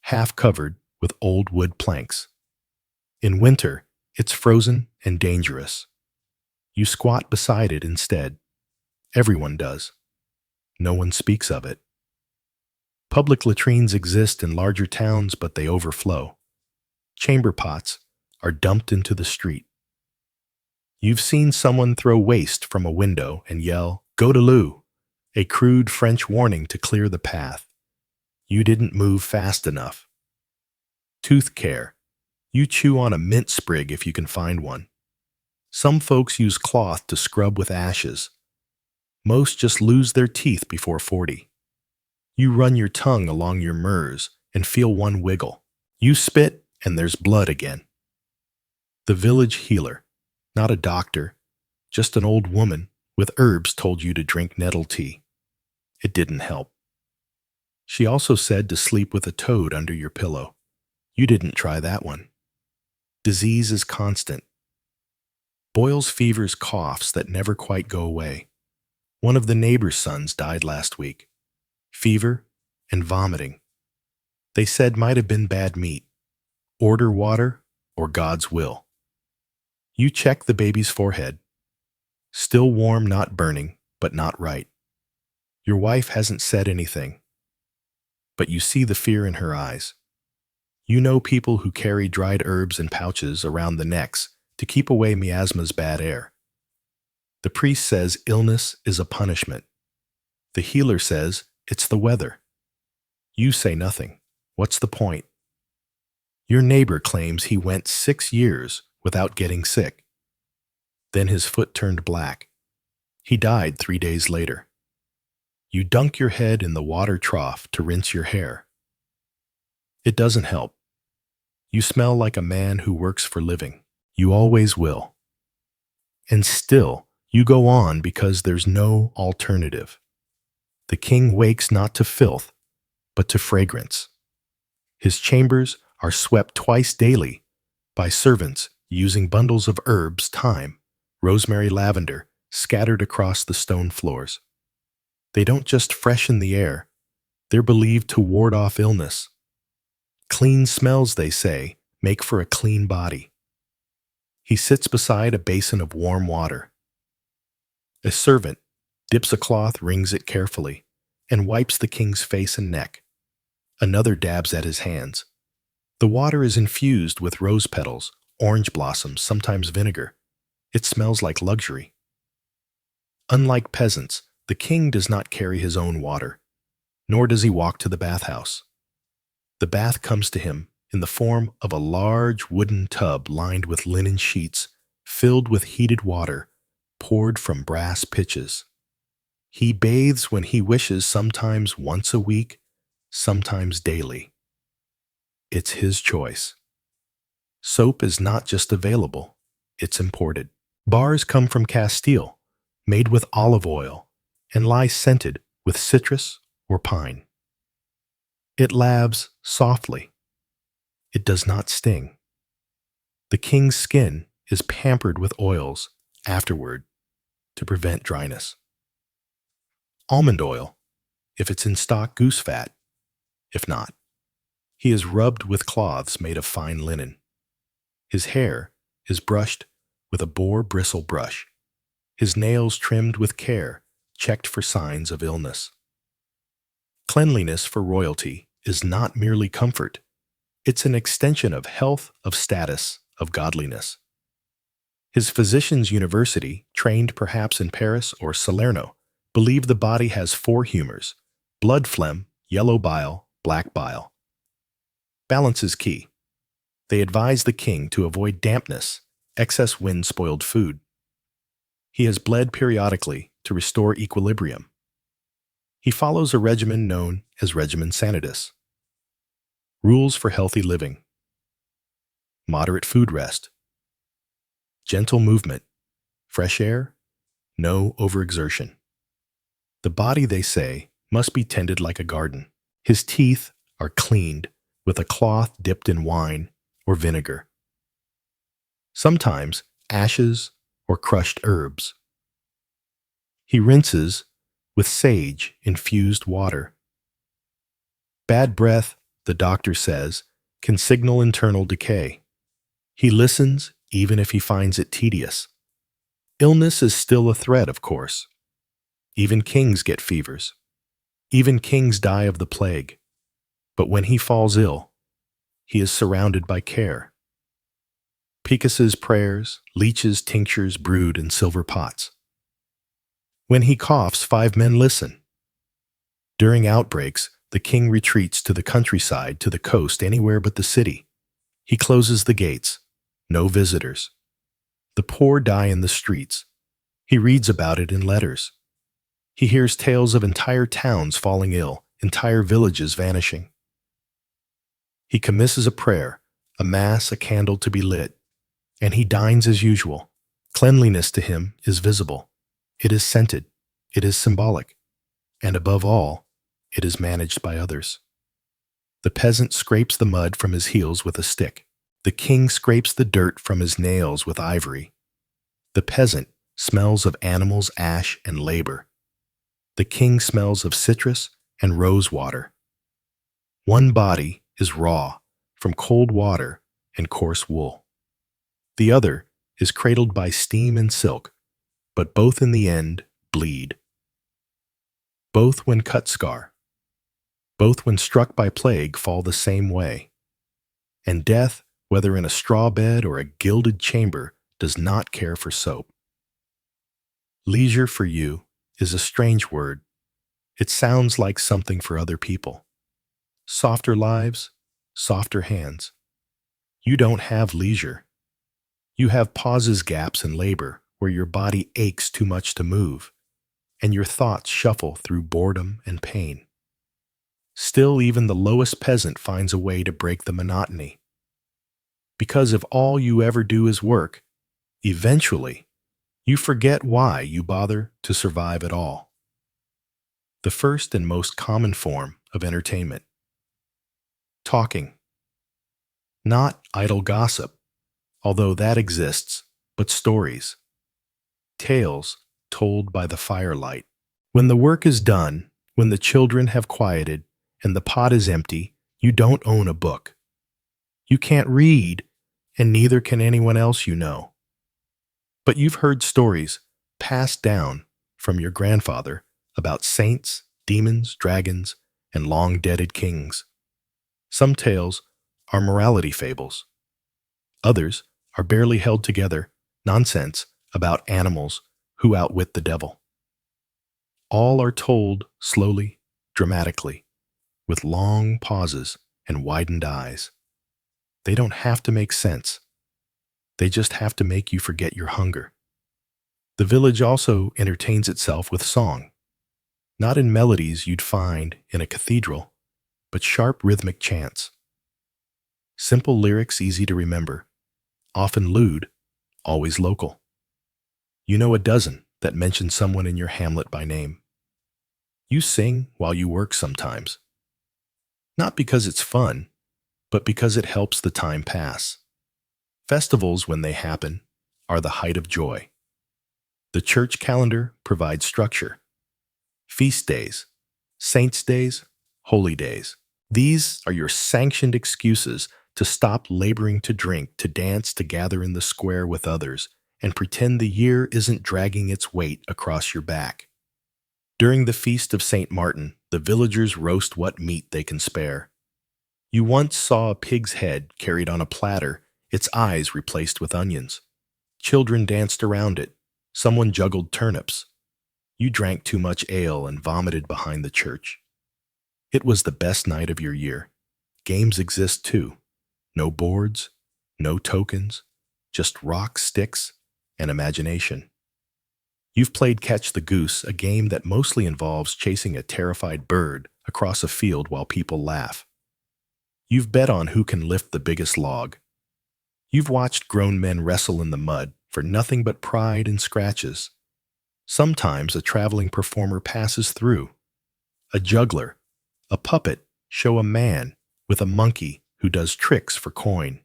half covered with old wood planks. In winter, it's frozen and dangerous. You squat beside it instead. Everyone does. No one speaks of it. Public latrines exist in larger towns, but they overflow. Chamber pots are dumped into the street. You've seen someone throw waste from a window and yell, "Go to loo," a crude French warning to clear the path. You didn't move fast enough. Tooth care. You chew on a mint sprig if you can find one. Some folks use cloth to scrub with ashes. Most just lose their teeth before 40. You run your tongue along your murs and feel one wiggle. You spit and there's blood again. The village healer, not a doctor, just an old woman with herbs, told you to drink nettle tea. It didn't help. She also said to sleep with a toad under your pillow. You didn't try that one. Disease is constant. Boils, fevers, coughs that never quite go away. One of the neighbor's sons died last week. Fever and vomiting. They said might have been bad meat. Order water or God's will. You check the baby's forehead. Still warm, not burning, but not right. Your wife hasn't said anything, but you see the fear in her eyes. You know people who carry dried herbs in pouches around the necks to keep away miasma's bad air. The priest says illness is a punishment. The healer says it's the weather. You say nothing. What's the point? Your neighbor claims he went 6 years without getting sick. Then his foot turned black. He died 3 days later. You dunk your head in the water trough to rinse your hair. It doesn't help. You smell like a man who works for living. You always will. And still, you go on because there's no alternative. The king wakes not to filth, but to fragrance. His chambers are swept twice daily by servants using bundles of herbs, thyme, rosemary, lavender, scattered across the stone floors. They don't just freshen the air, they're believed to ward off illness. Clean smells, they say, make for a clean body. He sits beside a basin of warm water. A servant dips a cloth, wrings it carefully, and wipes the king's face and neck. Another dabs at his hands. The water is infused with rose petals, orange blossoms, sometimes vinegar. It smells like luxury. Unlike peasants, the king does not carry his own water, nor does he walk to the bathhouse. The bath comes to him in the form of a large wooden tub lined with linen sheets, filled with heated water, poured from brass pitchers. He bathes when he wishes, sometimes once a week, sometimes daily. It's his choice. Soap is not just available, it's imported. Bars come from Castile, made with olive oil, and lie scented with citrus or pine. It laves softly. It does not sting. The king's skin is pampered with oils afterward to prevent dryness. Almond oil, if it's in stock, goose fat, if not. He is rubbed with cloths made of fine linen. His hair is brushed with a boar bristle brush. His nails trimmed with care, checked for signs of illness. Cleanliness for royalty is not merely comfort. It's an extension of health, of status, of godliness. His physician's university, trained perhaps in Paris or Salerno, believe the body has 4 humors: blood phlegm, yellow bile, black bile. Balance is key. They advise the king to avoid dampness, excess wind-spoiled food. He has bled periodically to restore equilibrium. He follows a regimen known as regimen sanitas. Rules for healthy living: moderate food rest, gentle movement, fresh air, no overexertion. The body, they say, must be tended like a garden. His teeth are cleaned with a cloth dipped in wine or vinegar. Sometimes ashes or crushed herbs. He rinses with sage-infused water. Bad breath, the doctor says, can signal internal decay. He listens even if he finds it tedious. Illness is still a threat, of course. Even kings get fevers. Even kings die of the plague. But when he falls ill, he is surrounded by care. Picus's prayers, leeches, tinctures brewed in silver pots. When he coughs, 5 men listen. During outbreaks, the king retreats to the countryside, to the coast, anywhere but the city. He closes the gates. No visitors. The poor die in the streets. He reads about it in letters. He hears tales of entire towns falling ill, entire villages vanishing. He commisses a prayer, a mass, a candle to be lit, and he dines as usual. Cleanliness to him is visible. It is scented. It is symbolic. And above all, it is managed by others. The peasant scrapes the mud from his heels with a stick. The king scrapes the dirt from his nails with ivory. The peasant smells of animals' ash and labor. The king smells of citrus and rose water. One body is raw from cold water and coarse wool. The other is cradled by steam and silk, but both in the end bleed. Both when cut scar. Both when struck by plague fall the same way. And death, whether in a straw bed or a gilded chamber, does not care for soap. Leisure for you is a strange word. It sounds like something for other people. Softer lives, softer hands. You don't have leisure. You have pauses, gaps in labor where your body aches too much to move, and your thoughts shuffle through boredom and pain. Still, even the lowest peasant finds a way to break the monotony. Because if all you ever do is work, eventually, you forget why you bother to survive at all. The first and most common form of entertainment. Talking. Not idle gossip, although that exists, but stories. Tales told by the firelight. When the work is done, when the children have quieted, and the pot is empty, you don't own a book. You can't read, and neither can anyone else you know. But you've heard stories passed down from your grandfather about saints, demons, dragons, and long-deaded kings. Some tales are morality fables. Others are barely held together nonsense about animals who outwit the devil. All are told slowly, dramatically, with long pauses and widened eyes. They don't have to make sense. They just have to make you forget your hunger. The village also entertains itself with song, not in melodies you'd find in a cathedral, but sharp rhythmic chants. Simple lyrics easy to remember, often lewd, always local. You know a dozen that mention someone in your hamlet by name. You sing while you work sometimes. Not because it's fun, but because it helps the time pass. Festivals, when they happen, are the height of joy. The church calendar provides structure. Feast days, saints' days, holy days. These are your sanctioned excuses to stop laboring to drink, to dance, to gather in the square with others, and pretend the year isn't dragging its weight across your back. During the feast of St. Martin, the villagers roast what meat they can spare. You once saw a pig's head carried on a platter, its eyes replaced with onions. Children danced around it. Someone juggled turnips. You drank too much ale and vomited behind the church. It was the best night of your year. Games exist too. No boards, no tokens, just rocks, sticks, and imagination. You've played Catch the Goose, a game that mostly involves chasing a terrified bird across a field while people laugh. You've bet on who can lift the biggest log. You've watched grown men wrestle in the mud for nothing but pride and scratches. Sometimes a traveling performer passes through. A juggler, a puppet, show a man with a monkey who does tricks for coin.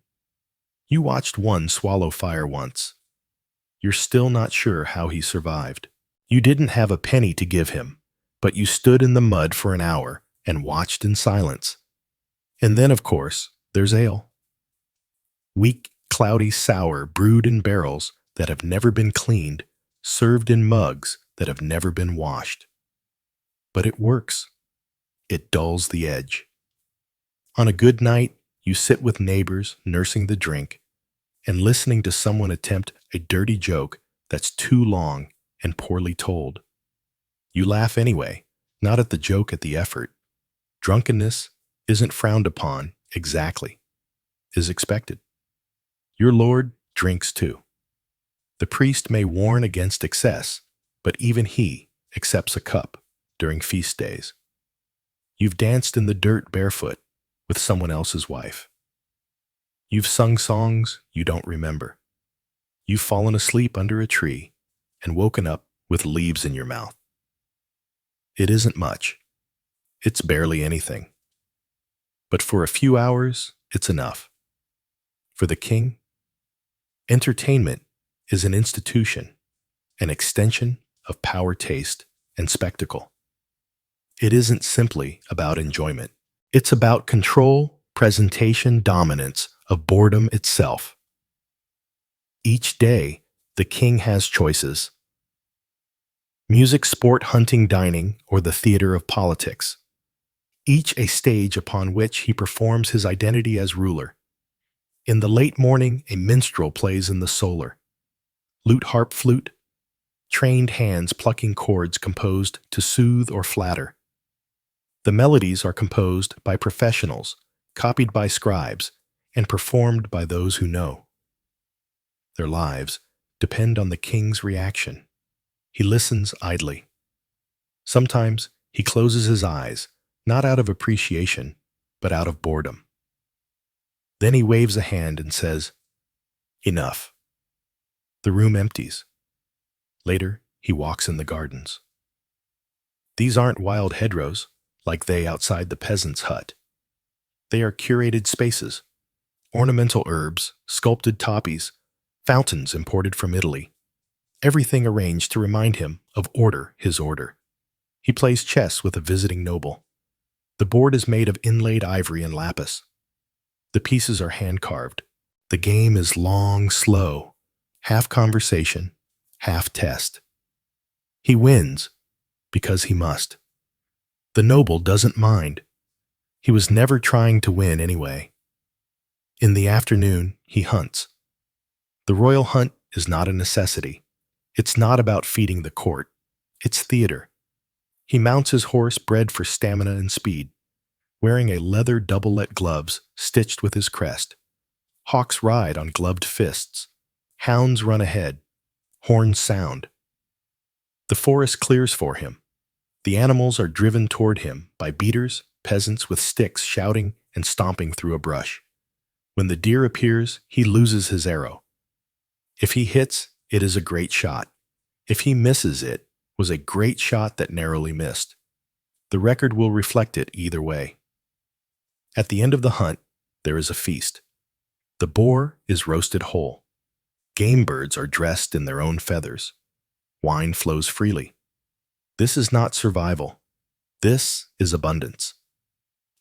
You watched one swallow fire once. You're still not sure how he survived. You didn't have a penny to give him, but you stood in the mud for an hour and watched in silence. And then, of course, there's ale. Weak, cloudy, sour, brewed in barrels that have never been cleaned, served in mugs that have never been washed. But it works. It dulls the edge. On a good night, you sit with neighbors nursing the drink and listening to someone attempt a dirty joke that's too long and poorly told. You laugh anyway, not at the joke, at the effort. Drunkenness isn't frowned upon exactly, is expected. Your Lord drinks too. The priest may warn against excess, but even he accepts a cup during feast days. You've danced in the dirt barefoot with someone else's wife. You've sung songs you don't remember. You've fallen asleep under a tree and woken up with leaves in your mouth. It isn't much. It's barely anything. But for a few hours, it's enough. For the king, entertainment is an institution, an extension of power, taste, and spectacle. It isn't simply about enjoyment. It's about control, presentation, dominance of boredom itself. Each day, the king has choices. Music, sport, hunting, dining, or the theater of politics. Each a stage upon which he performs his identity as ruler. In the late morning, a minstrel plays in the solar. Lute, harp, flute, trained hands plucking chords composed to soothe or flatter. The melodies are composed by professionals, copied by scribes, and performed by those who know. Their lives depend on the king's reaction. He listens idly. Sometimes he closes his eyes, not out of appreciation, but out of boredom. Then he waves a hand and says, "Enough." The room empties. Later, he walks in the gardens. These aren't wild hedgerows, like they outside the peasant's hut. They are curated spaces, ornamental herbs, sculpted poppies, fountains imported from Italy. Everything arranged to remind him of order, his order. He plays chess with a visiting noble. The board is made of inlaid ivory and lapis. The pieces are hand-carved. The game is long, slow, half conversation, half test. He wins because he must. The noble doesn't mind. He was never trying to win anyway. In the afternoon, he hunts. The royal hunt is not a necessity. It's not about feeding the court. It's theater. He mounts his horse bred for stamina and speed, wearing a leather double-let gloves stitched with his crest. Hawks ride on gloved fists. Hounds run ahead. Horns sound. The forest clears for him. The animals are driven toward him by beaters, peasants with sticks shouting and stomping through a brush. When the deer appears, he loses his arrow. If he hits, it is a great shot. If he misses, it was a great shot that narrowly missed. The record will reflect it either way. At the end of the hunt, there is a feast. The boar is roasted whole. Game birds are dressed in their own feathers. Wine flows freely. This is not survival. This is abundance.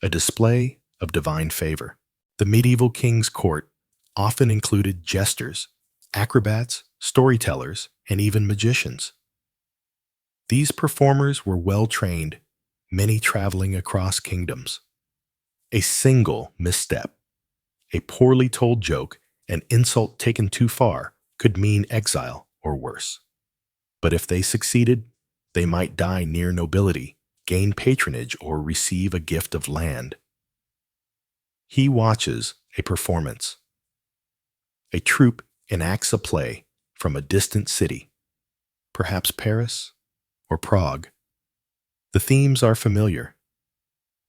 A display of divine favor. The medieval king's court often included jesters, acrobats, storytellers, and even magicians. These performers were well-trained, many traveling across kingdoms. A single misstep, a poorly told joke, an insult taken too far could mean exile or worse. But if they succeeded, they might die near nobility, gain patronage, or receive a gift of land. He watches a performance. A troupe enacts a play from a distant city, perhaps Paris or Prague. The themes are familiar.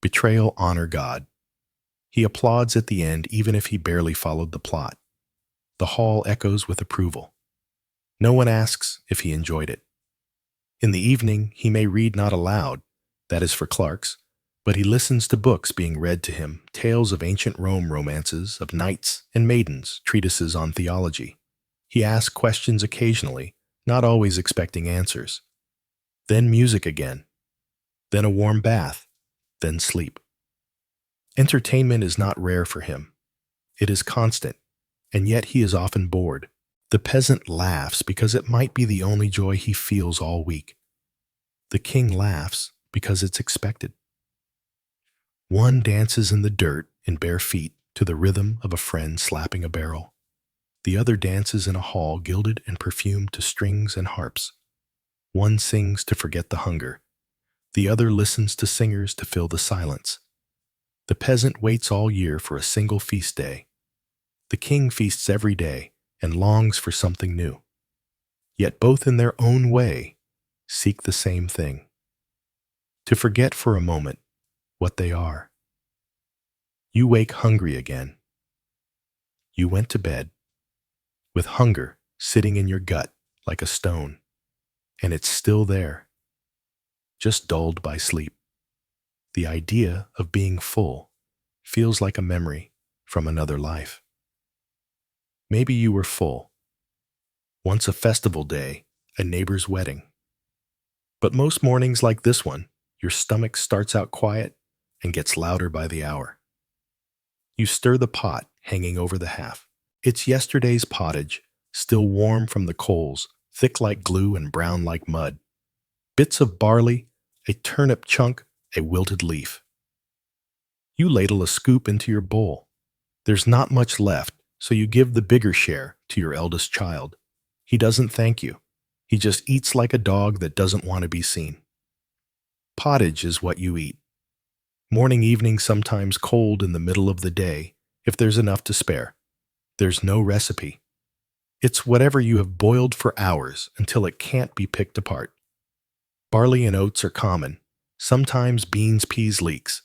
Betrayal, honor God. He applauds at the end even if he barely followed the plot. The hall echoes with approval. No one asks if he enjoyed it. In the evening, he may read not aloud, that is for clerks, but he listens to books being read to him, tales of ancient Rome, romances of knights and maidens, treatises on theology. He asks questions occasionally, not always expecting answers. Then music again. Then a warm bath. Then sleep. Entertainment is not rare for him. It is constant, and yet he is often bored. The peasant laughs because it might be the only joy he feels all week. The king laughs because it's expected. One dances in the dirt in bare feet to the rhythm of a friend slapping a barrel. The other dances in a hall gilded and perfumed to strings and harps. One sings to forget the hunger. The other listens to singers to fill the silence. The peasant waits all year for a single feast day. The king feasts every day and longs for something new. Yet both in their own way seek the same thing: to forget for a moment what they are. You wake hungry again. You went to bed with hunger sitting in your gut like a stone, and it's still there, just dulled by sleep. The idea of being full feels like a memory from another life. Maybe you were full. Once a festival day, a neighbor's wedding. But most mornings like this one, your stomach starts out quiet and gets louder by the hour. You stir the pot hanging over the half. It's yesterday's pottage, still warm from the coals, thick like glue and brown like mud. Bits of barley, a turnip chunk, a wilted leaf. You ladle a scoop into your bowl. There's not much left, so you give the bigger share to your eldest child. He doesn't thank you. He just eats like a dog that doesn't want to be seen. Pottage is what you eat. Morning, evening, sometimes cold in the middle of the day, if there's enough to spare. There's no recipe. It's whatever you have boiled for hours until it can't be picked apart. Barley and oats are common. Sometimes beans, peas, leeks.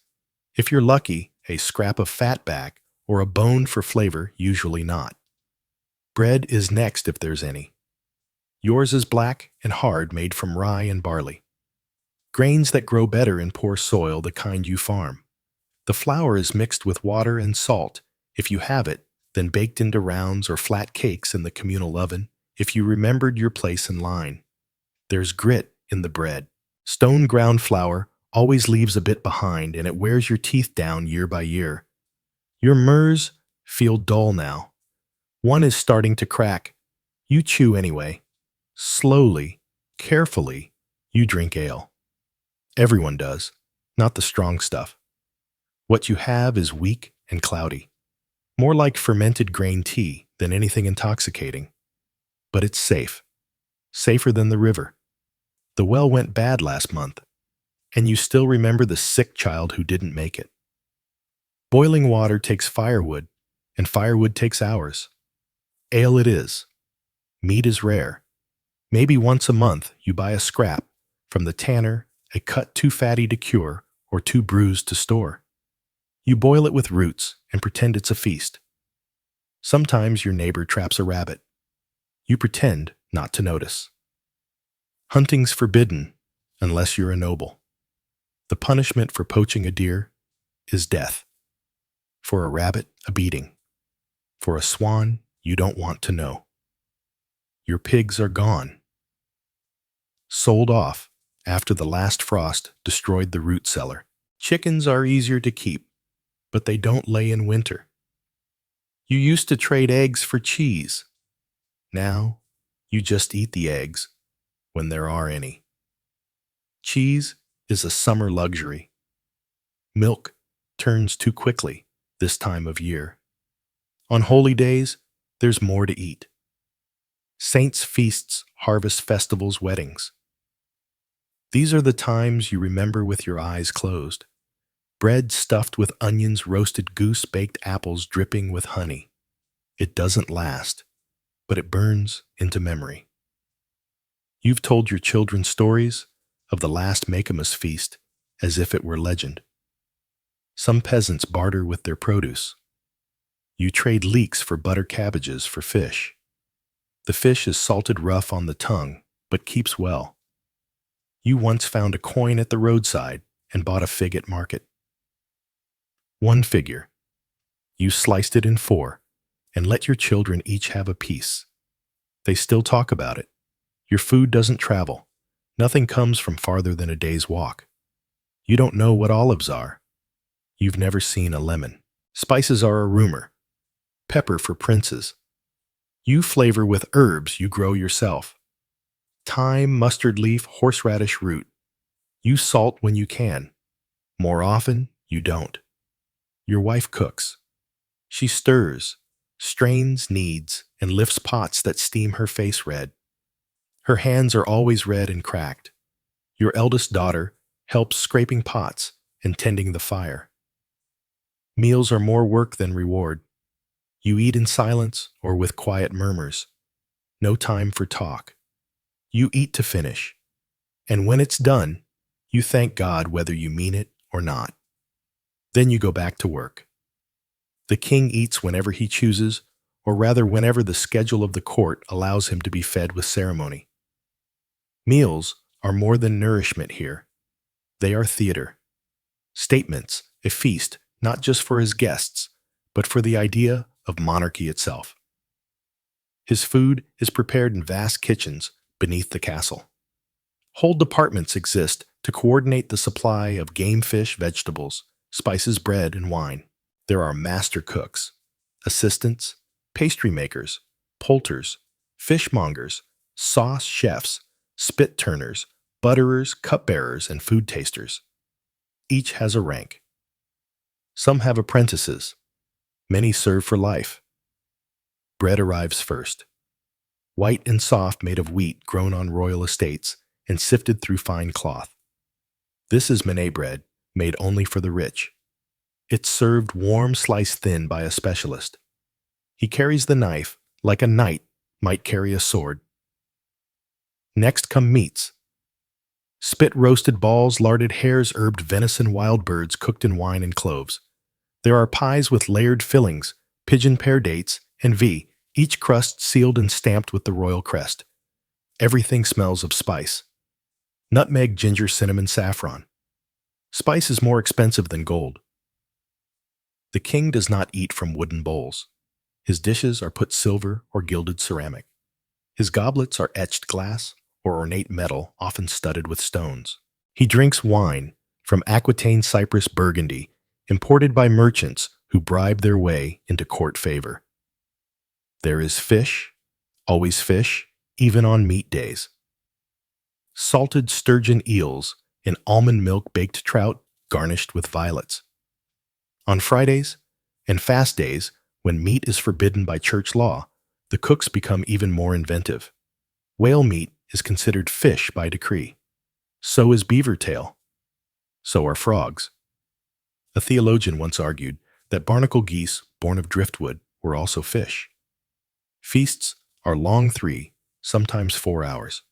If you're lucky, a scrap of fat back or a bone for flavor, usually not. Bread is next if there's any. Yours is black and hard, made from rye and barley. Grains that grow better in poor soil, the kind you farm. The flour is mixed with water and salt, if you have it, then baked into rounds or flat cakes in the communal oven, if you remembered your place in line. There's grit in the bread. Stone ground flour always leaves a bit behind, and it wears your teeth down year by year. Your murs feel dull now. One is starting to crack. You chew anyway. Slowly, carefully, you drink ale. Everyone does, not the strong stuff. What you have is weak and cloudy, more like fermented grain tea than anything intoxicating. But it's safe, safer than the river. The well went bad last month, and you still remember the sick child who didn't make it. Boiling water takes firewood, and firewood takes hours. Ale it is. Meat is rare. Maybe once a month you buy a scrap from the tanner, a cut too fatty to cure or too bruised to store. You boil it with roots and pretend it's a feast. Sometimes your neighbor traps a rabbit. You pretend not to notice. Hunting's forbidden unless you're a noble. The punishment for poaching a deer is death. For a rabbit, a beating. For a swan, you don't want to know. Your pigs are gone. Sold off after the last frost destroyed the root cellar. Chickens are easier to keep, but they don't lay in winter. You used to trade eggs for cheese. Now, you just eat the eggs, when there are any. Cheese is a summer luxury. Milk turns too quickly this time of year. On holy days, there's more to eat. Saints' feasts, harvest festivals, weddings. These are the times you remember with your eyes closed. Bread stuffed with onions, roasted goose, baked apples dripping with honey. It doesn't last, but it burns into memory. You've told your children stories of the last Michaelmas feast as if it were legend. Some peasants barter with their produce. You trade leeks for butter, cabbages for fish. The fish is salted rough on the tongue, but keeps well. You once found a coin at the roadside and bought a fig at market. One figure. You sliced it in 4 and let your children each have a piece. They still talk about it. Your food doesn't travel. Nothing comes from farther than a day's walk. You don't know what olives are. You've never seen a lemon. Spices are a rumor. Pepper for princes. You flavor with herbs you grow yourself. Thyme, mustard leaf, horseradish root. You salt when you can. More often, you don't. Your wife cooks. She stirs, strains, kneads, and lifts pots that steam her face red. Her hands are always red and cracked. Your eldest daughter helps scraping pots and tending the fire. Meals are more work than reward. You eat in silence or with quiet murmurs. No time for talk. You eat to finish. And when it's done, you thank God whether you mean it or not. Then you go back to work. The king eats whenever he chooses, or rather whenever the schedule of the court allows him to be fed with ceremony. Meals are more than nourishment here. They are theater. Statements, a feast, not just for his guests, but for the idea of monarchy itself. His food is prepared in vast kitchens beneath the castle. Whole departments exist to coordinate the supply of game, fish, vegetables, spices, bread, and wine. There are master cooks, assistants, pastry makers, poulters, fishmongers, sauce chefs, spit turners, butterers, cupbearers, and food tasters. Each has a rank. Some have apprentices. Many serve for life. Bread arrives first. White and soft, made of wheat grown on royal estates and sifted through fine cloth. This is Manet bread, made only for the rich. It's served warm, sliced thin by a specialist. He carries the knife like a knight might carry a sword. Next come meats. Spit roasted balls, larded hares, herbed venison, wild birds cooked in wine and cloves. There are pies with layered fillings, pigeon pear dates, and each crust sealed and stamped with the royal crest. Everything smells of spice. Nutmeg, ginger, cinnamon, saffron. Spice is more expensive than gold. The king does not eat from wooden bowls. His dishes are put silver or gilded ceramic. His goblets are etched glass or ornate metal, often studded with stones. He drinks wine from Aquitaine Cyprus Burgundy, imported by merchants who bribe their way into court favor. There is fish, always fish, even on meat days. Salted sturgeon eels and almond milk baked trout garnished with violets. On Fridays and fast days, when meat is forbidden by church law, the cooks become even more inventive. Whale meat is considered fish by decree. So is beaver tail. So are frogs. A theologian once argued that barnacle geese, born of driftwood, were also fish. Feasts are long 3, sometimes 4 hours.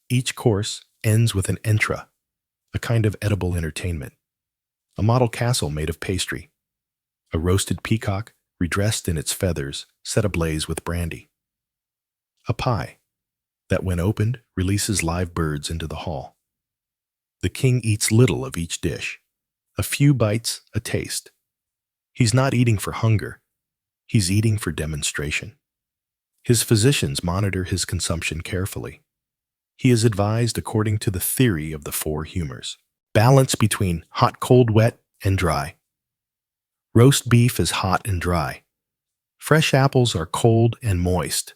Each course ends with an entra, a kind of edible entertainment. A model castle made of pastry. A roasted peacock, redressed in its feathers, set ablaze with brandy. A pie that, when opened, releases live birds into the hall. The king eats little of each dish. A few bites, a taste. He's not eating for hunger. He's eating for demonstration. His physicians monitor his consumption carefully. He is advised according to the theory of the 4 humors. Balance between hot, cold, wet, and dry. Roast beef is hot and dry. Fresh apples are cold and moist.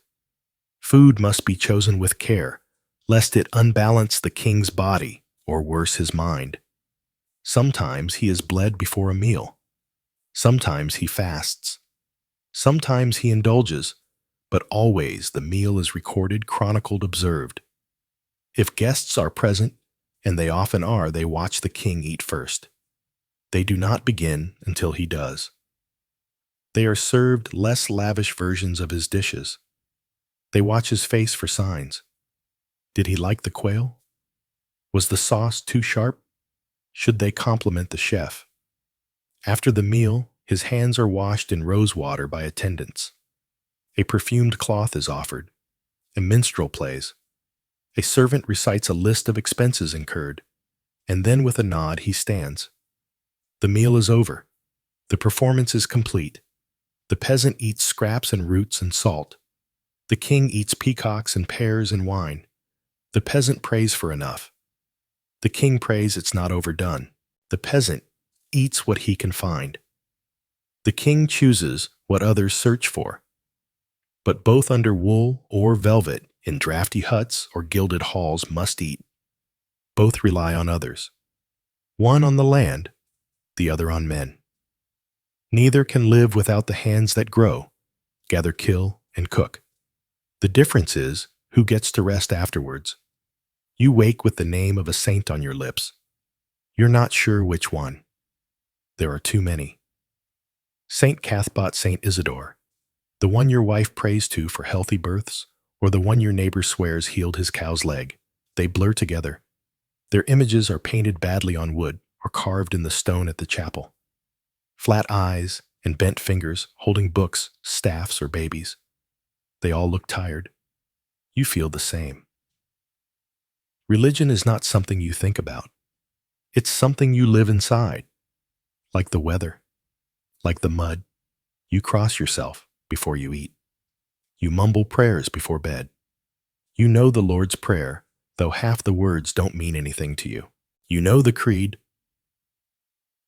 Food must be chosen with care, lest it unbalance the king's body or worse his mind. Sometimes he is bled before a meal. Sometimes he fasts. Sometimes he indulges, but always the meal is recorded, chronicled, observed. If guests are present, and they often are, they watch the king eat first. They do not begin until he does. They are served less lavish versions of his dishes. They watch his face for signs. Did he like the quail? Was the sauce too sharp? Should they compliment the chef? After the meal, his hands are washed in rose water by attendants. A perfumed cloth is offered. A minstrel plays. A servant recites a list of expenses incurred, and then with a nod he stands. The meal is over. The performance is complete. The peasant eats scraps and roots and salt. The king eats peacocks and pears and wine. The peasant prays for enough. The king prays it's not overdone. The peasant eats what he can find. The king chooses what others search for. But both under wool or velvet, in drafty huts or gilded halls, must eat. Both rely on others. One on the land, the other on men. Neither can live without the hands that grow, gather, kill, and cook. The difference is who gets to rest afterwards. You wake with the name of a saint on your lips. You're not sure which one. There are too many. Saint Cathbot, Saint Isidore, the one your wife prays to for healthy births, or the one your neighbor swears healed his cow's leg. They blur together. Their images are painted badly on wood or carved in the stone at the chapel. Flat eyes and bent fingers holding books, staffs, or babies. They all look tired. You feel the same. Religion is not something you think about. It's something you live inside. Like the weather, like the mud, you cross yourself before you eat. You mumble prayers before bed. You know the Lord's Prayer, though half the words don't mean anything to you. You know the creed.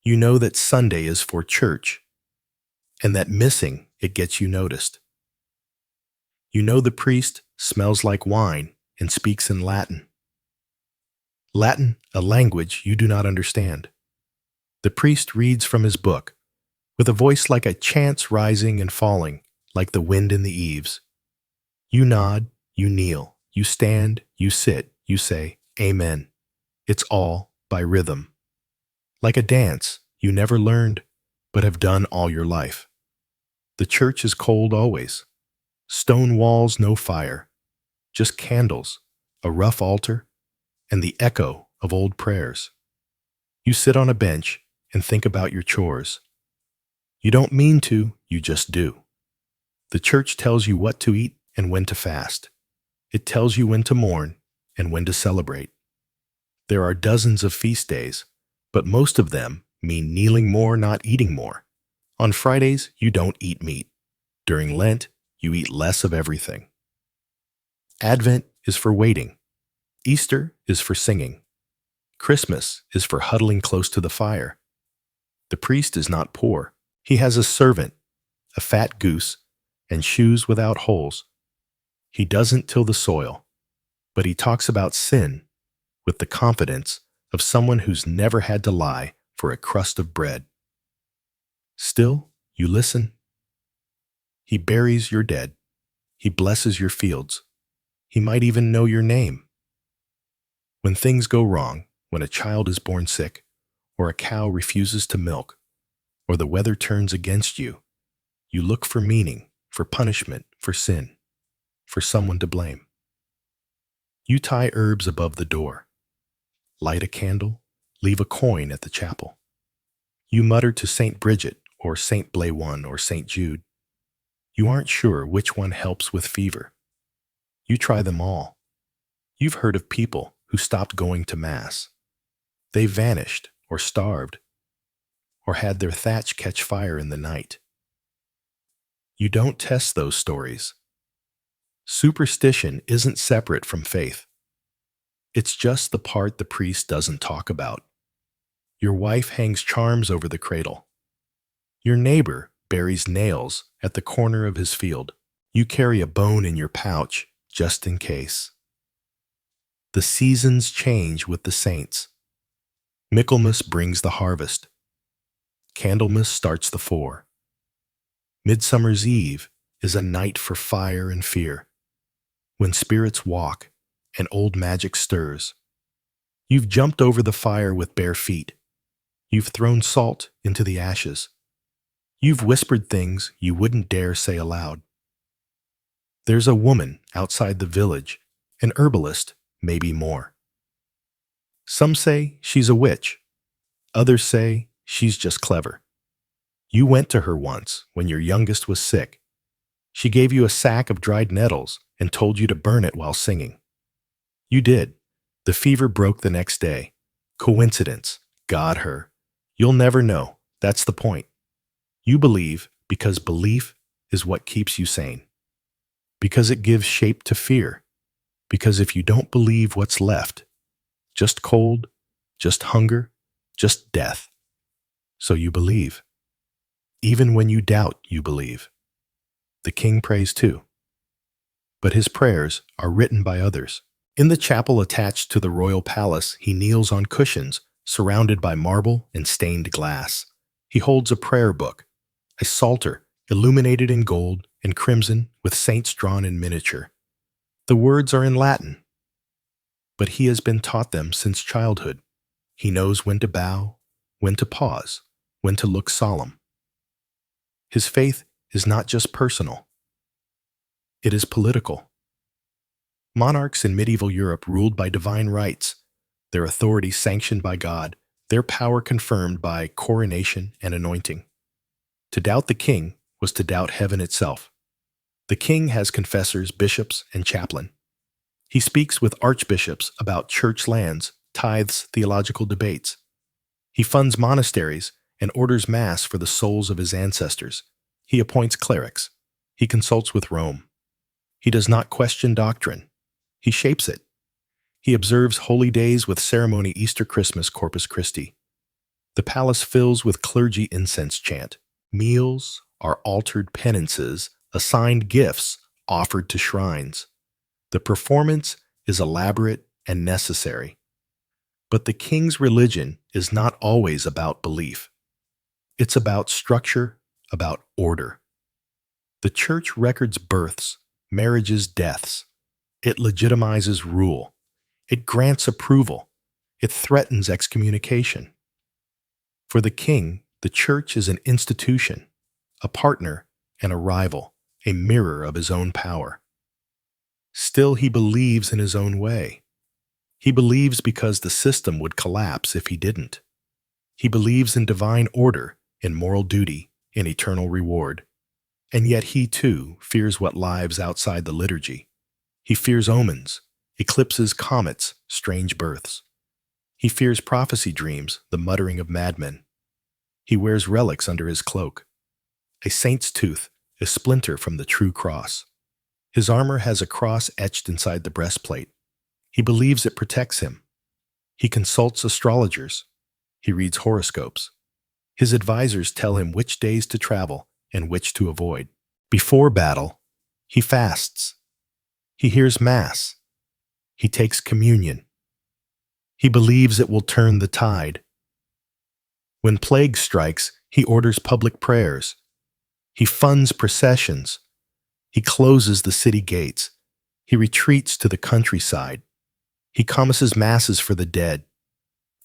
You know that Sunday is for church, and that missing it gets you noticed. You know the priest smells like wine and speaks in Latin. Latin, a language you do not understand. The priest reads from his book, with a voice like a chants rising and falling, like the wind in the eaves. You nod, you kneel, you stand, you sit, you say, Amen. It's all by rhythm. Like a dance you never learned, but have done all your life. The church is cold always. Stone walls, no fire. Just candles, a rough altar, and the echo of old prayers. You sit on a bench and think about your chores. You don't mean to, you just do. The church tells you what to eat and when to fast. It tells you when to mourn and when to celebrate. There are dozens of feast days, but most of them mean kneeling more, not eating more. On Fridays, you don't eat meat. During Lent, you eat less of everything. Advent is for waiting. Easter is for singing. Christmas is for huddling close to the fire. The priest is not poor. He has a servant, a fat goose, and shoes without holes. He doesn't till the soil, but he talks about sin with the confidence of someone who's never had to lie for a crust of bread. Still, you listen. He buries your dead. He blesses your fields. He might even know your name. When things go wrong, when a child is born sick, or a cow refuses to milk, or the weather turns against you, you look for meaning, for punishment, for sin, for someone to blame. You tie herbs above the door, light a candle, leave a coin at the chapel. You mutter to St. Bridget, or St. Blaione, or St. Jude. You aren't sure which one helps with fever. You try them all. You've heard of people who stopped going to Mass. They vanished, or starved, or had their thatch catch fire in the night. You don't test those stories. Superstition isn't separate from faith. It's just the part the priest doesn't talk about. Your wife hangs charms over the cradle. Your neighbor buries nails at the corner of his field. You carry a bone in your pouch just in case. The seasons change with the saints. Michaelmas brings the harvest. Candlemas starts the four. Midsummer's Eve is a night for fire and fear, when spirits walk and old magic stirs. You've jumped over the fire with bare feet. You've thrown salt into the ashes. You've whispered things you wouldn't dare say aloud. There's a woman outside the village, an herbalist, maybe more. Some say she's a witch. Others say she's just clever. You went to her once when your youngest was sick. She gave you a sack of dried nettles and told you to burn it while singing. You did. The fever broke the next day. Coincidence. God her. You'll never know. That's the point. You believe because belief is what keeps you sane. Because it gives shape to fear. Because if you don't believe what's left, just cold, just hunger, just death. So you believe. Even when you doubt, you believe. The king prays too. But his prayers are written by others. In the chapel attached to the royal palace, he kneels on cushions, surrounded by marble and stained glass. He holds a prayer book, a psalter illuminated in gold and crimson with saints drawn in miniature. The words are in Latin, but he has been taught them since childhood. He knows when to bow, when to pause, when to look solemn. His faith is not just personal. It is political. Monarchs in medieval Europe ruled by divine rights, their authority sanctioned by God, their power confirmed by coronation and anointing. To doubt the king was to doubt heaven itself. The king has confessors, bishops, and chaplain. He speaks with archbishops about church lands, tithes, theological debates. He funds monasteries and orders mass for the souls of his ancestors. He appoints clerics. He consults with Rome. He does not question doctrine. He shapes it. He observes holy days with ceremony Easter, Christmas, Corpus Christi. The palace fills with clergy incense chant. Meals are altered penances, assigned gifts offered to shrines. The performance is elaborate and necessary. But the king's religion is not always about belief. It's about structure, about order. The church records births, marriages, deaths. It legitimizes rule. It grants approval. It threatens excommunication. For the king, the church is an institution, a partner and a rival, a mirror of his own power. Still, he believes in his own way. He believes because the system would collapse if he didn't. He believes in divine order, in moral duty, in eternal reward. And yet he, too, fears what lives outside the liturgy. He fears omens, eclipses, comets, strange births. He fears prophecy dreams, the muttering of madmen. He wears relics under his cloak. A saint's tooth, a splinter from the true cross. His armor has a cross etched inside the breastplate. He believes it protects him. He consults astrologers. He reads horoscopes. His advisors tell him which days to travel and which to avoid. Before battle, he fasts. He hears Mass. He takes communion. He believes it will turn the tide. When plague strikes, he orders public prayers. He funds processions. He closes the city gates. He retreats to the countryside. He commences masses for the dead.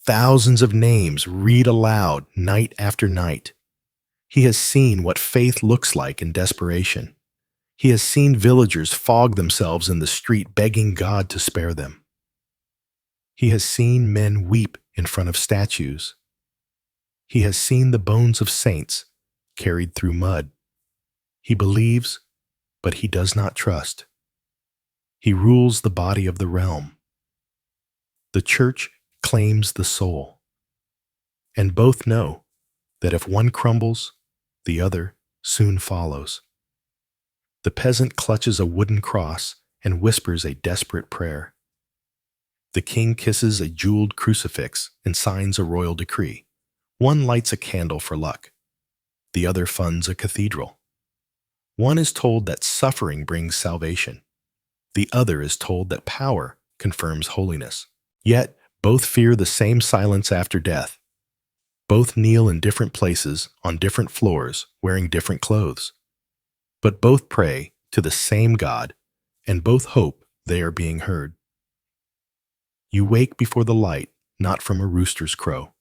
Thousands of names read aloud night after night. He has seen what faith looks like in desperation. He has seen villagers fog themselves in the street begging God to spare them. He has seen men weep in front of statues. He has seen the bones of saints carried through mud. He believes, but he does not trust. He rules the body of the realm. The church claims the soul. And both know that if one crumbles, the other soon follows. The peasant clutches a wooden cross and whispers a desperate prayer. The king kisses a jeweled crucifix and signs a royal decree. One lights a candle for luck. The other funds a cathedral. One is told that suffering brings salvation. The other is told that power confirms holiness. Yet, both fear the same silence after death. Both kneel in different places, on different floors, wearing different clothes. But both pray to the same God, and both hope they are being heard. You wake before the light, not from a rooster's crow.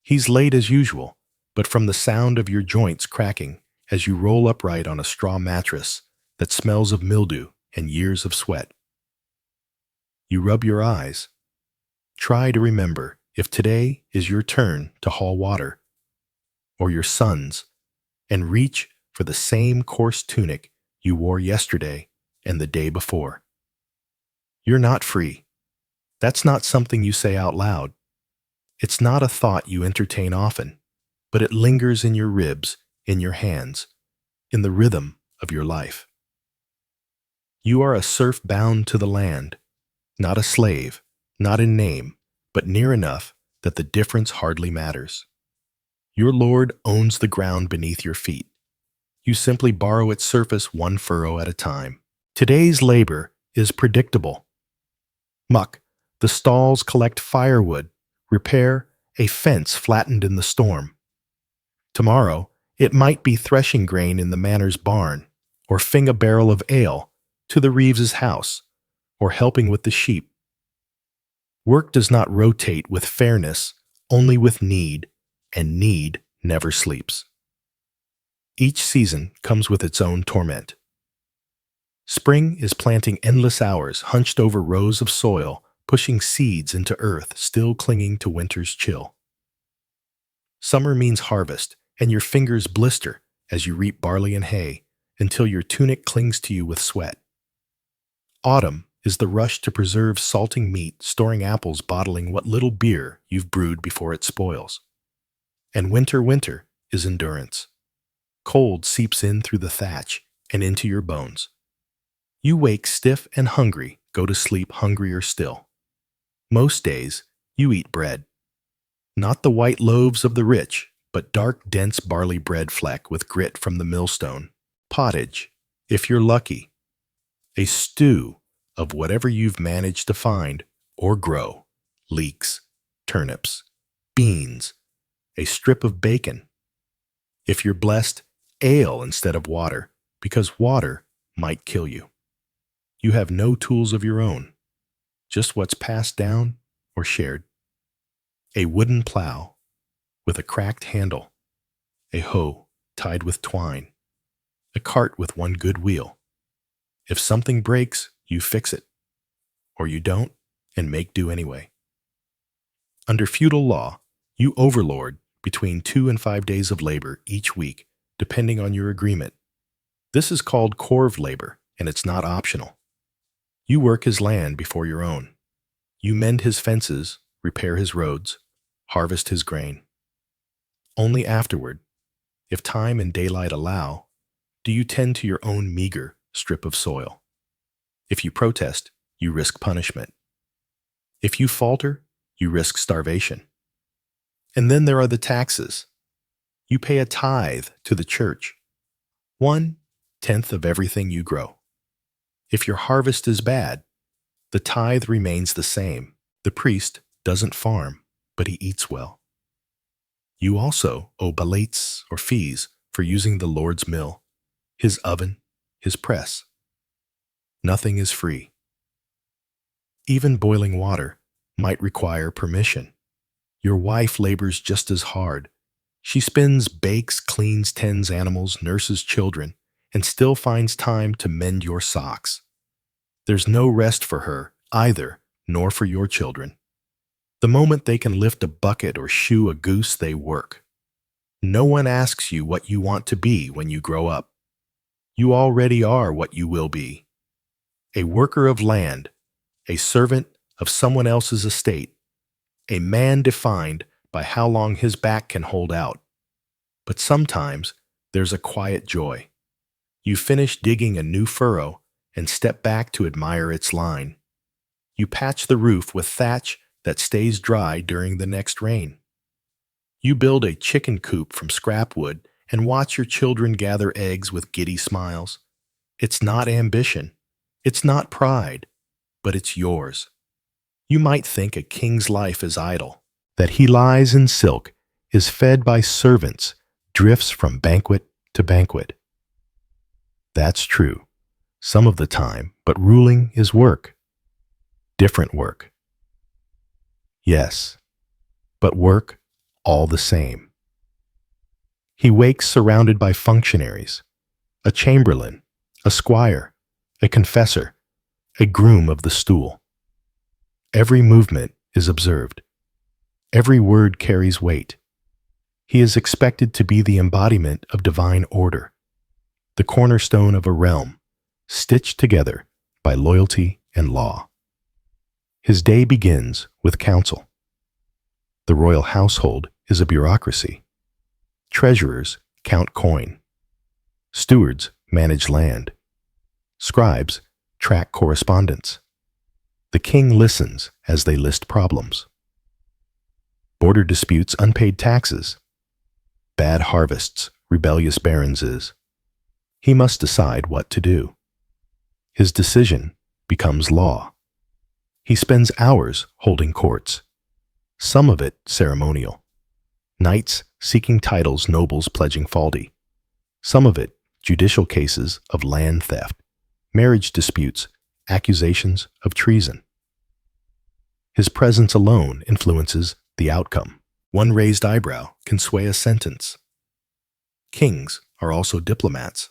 He's late as usual, but from the sound of your joints cracking as you roll upright on a straw mattress that smells of mildew and years of sweat. You rub your eyes. Try to remember if today is your turn to haul water, or your son's, and reach for the same coarse tunic you wore yesterday and the day before. You're not free. That's not something you say out loud. It's not a thought you entertain often, but it lingers in your ribs, in your hands, in the rhythm of your life. You are a serf bound to the land, not a slave, not in name, but near enough that the difference hardly matters. Your Lord owns the ground beneath your feet. You simply borrow its surface one furrow at a time. Today's labor is predictable. Muck, the stalls collect firewood, repair a fence flattened in the storm. Tomorrow, it might be threshing grain in the manor's barn, or fing a barrel of ale to the Reeves's house, or helping with the sheep. Work does not rotate with fairness, only with need, and need never sleeps. Each season comes with its own torment. Spring is planting endless hours hunched over rows of soil, pushing seeds into earth still clinging to winter's chill. Summer means harvest, and your fingers blister as you reap barley and hay until your tunic clings to you with sweat. Autumn is the rush to preserve salting meat, storing apples, bottling what little beer you've brewed before it spoils. And winter is endurance. Cold seeps in through the thatch and into your bones. You wake stiff and hungry, go to sleep hungrier still. Most days, you eat bread. Not the white loaves of the rich, but dark, dense barley bread fleck with grit from the millstone. Pottage, if you're lucky. A stew of whatever you've managed to find or grow. Leeks, turnips, beans, a strip of bacon. If you're blessed, ale instead of water, because water might kill you. You have no tools of your own, just what's passed down or shared. A wooden plow with a cracked handle, a hoe tied with twine, a cart with one good wheel. If something breaks, you fix it, or you don't, and make do anyway. Under feudal law, you overlord between 2 and 5 days of labor each week, depending on your agreement. This is called corv labor, and it's not optional. You work his land before your own. You mend his fences, repair his roads, harvest his grain. Only afterward, if time and daylight allow, do you tend to your own meager strip of soil. If you protest, you risk punishment. If you falter, you risk starvation. And then there are the taxes. You pay a tithe to the church, 1/10 of everything you grow. If your harvest is bad, the tithe remains the same. The priest doesn't farm, but he eats well. You also owe balates or fees for using the Lord's mill, his oven, his press. Nothing is free. Even boiling water might require permission. Your wife labors just as hard. She spins, bakes, cleans, tends animals, nurses children, and still finds time to mend your socks. There's no rest for her either, nor for your children. The moment they can lift a bucket or shoe a goose, they work. No one asks you what you want to be when you grow up. You already are what you will be. A worker of land, a servant of someone else's estate, a man defined by how long his back can hold out. But sometimes there's a quiet joy. You finish digging a new furrow and step back to admire its line. You patch the roof with thatch that stays dry during the next rain. You build a chicken coop from scrap wood and watch your children gather eggs with giddy smiles. It's not ambition. It's not pride, but it's yours. You might think a king's life is idle, that he lies in silk, is fed by servants, drifts from banquet to banquet. That's true, some of the time, but ruling is work. Different work. Yes, but work all the same. He wakes surrounded by functionaries, a chamberlain, a squire, a confessor, a groom of the stool. Every movement is observed. Every word carries weight. He is expected to be the embodiment of divine order, the cornerstone of a realm, stitched together by loyalty and law. His day begins with counsel. The royal household is a bureaucracy. Treasurers count coin. Stewards manage land. Scribes track correspondence. The king listens as they list problems. Border disputes, unpaid taxes. Bad harvests, rebellious barons. He must decide what to do. His decision becomes law. He spends hours holding courts, some of it ceremonial. Knights seeking titles, nobles pledging fealty. Some of it judicial cases of land theft, marriage disputes, accusations of treason. His presence alone influences the outcome. One raised eyebrow can sway a sentence. Kings are also diplomats.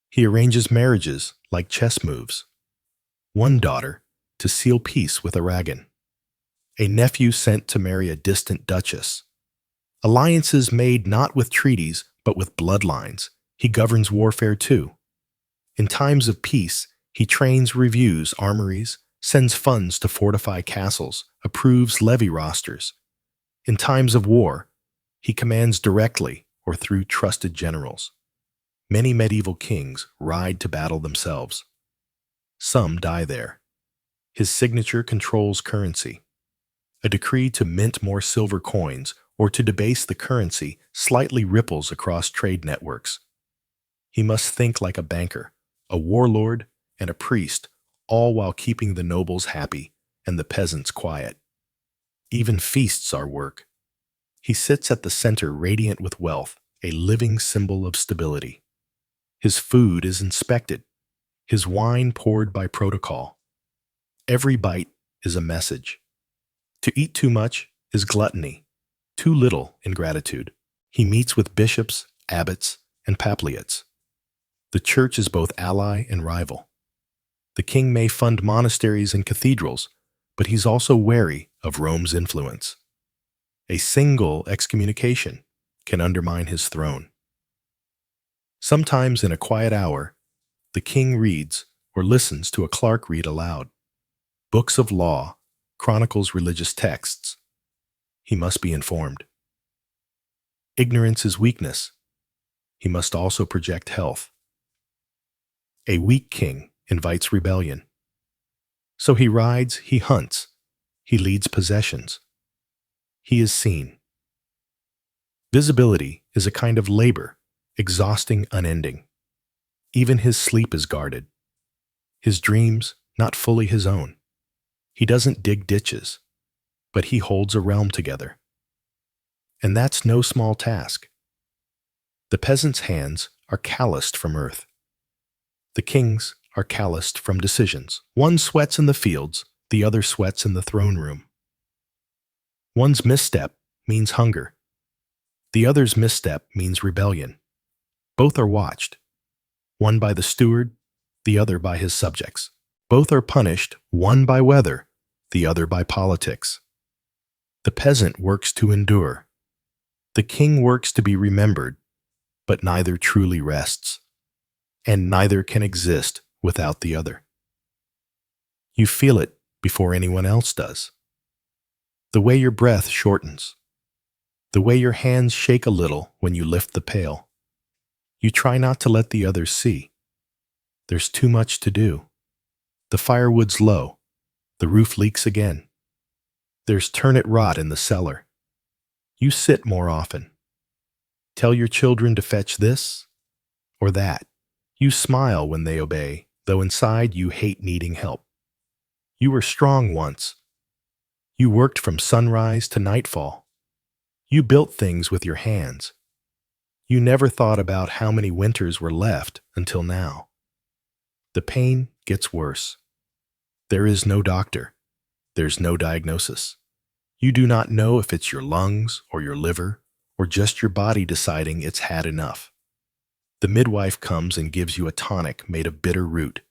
He arranges marriages like chess moves. One daughter to seal peace with Aragon. A nephew sent to marry a distant duchess. Alliances made not with treaties, but with bloodlines. He governs warfare too. In times of peace, he trains, reviews armories, sends funds to fortify castles, approves levy rosters. In times of war, he commands directly or through trusted generals. Many medieval kings ride to battle themselves. Some die there. His signature controls currency. A decree to mint more silver coins or to debase the currency slightly ripples across trade networks. He must think like a banker, a warlord, and a priest, all while keeping the nobles happy and the peasants quiet. Even feasts are work. He sits at the center radiant with wealth, a living symbol of stability. His food is inspected, his wine poured by protocol. Every bite is a message. To eat too much is gluttony, too little ingratitude. He meets with bishops, abbots, and papliates. The church is both ally and rival. The king may fund monasteries and cathedrals, but he's also wary of Rome's influence. A single excommunication can undermine his throne. Sometimes in a quiet hour, the king reads or listens to a clerk read aloud. Books of law, chronicles religious texts. He must be informed. Ignorance is weakness. He must also project health. A weak king invites rebellion. So he rides, he hunts, he leads possessions. He is seen. Visibility is a kind of labor, exhausting, unending. Even his sleep is guarded. His dreams, not fully his own. He doesn't dig ditches, but he holds a realm together. And that's no small task. The peasant's hands are calloused from earth. The king's are calloused from decisions. One sweats in the fields, the other sweats in the throne room. One's misstep means hunger. The other's misstep means rebellion. Both are watched, one by the steward, the other by his subjects. Both are punished, one by weather, the other by politics. The peasant works to endure. The king works to be remembered, but neither truly rests, and neither can exist without the other. You feel it before anyone else does. The way your breath shortens. The way your hands shake a little when you lift the pail. You try not to let the others see. There's too much to do. The firewood's low. The roof leaks again. There's turnip rot in the cellar. You sit more often. Tell your children to fetch this or that. You smile when they obey, though inside you hate needing help. You were strong once. You worked from sunrise to nightfall. You built things with your hands. You never thought about how many winters were left until now. The pain gets worse. There is no doctor. There's no diagnosis. You do not know if it's your lungs or your liver or just your body deciding it's had enough. The midwife comes and gives you a tonic made of bitter root.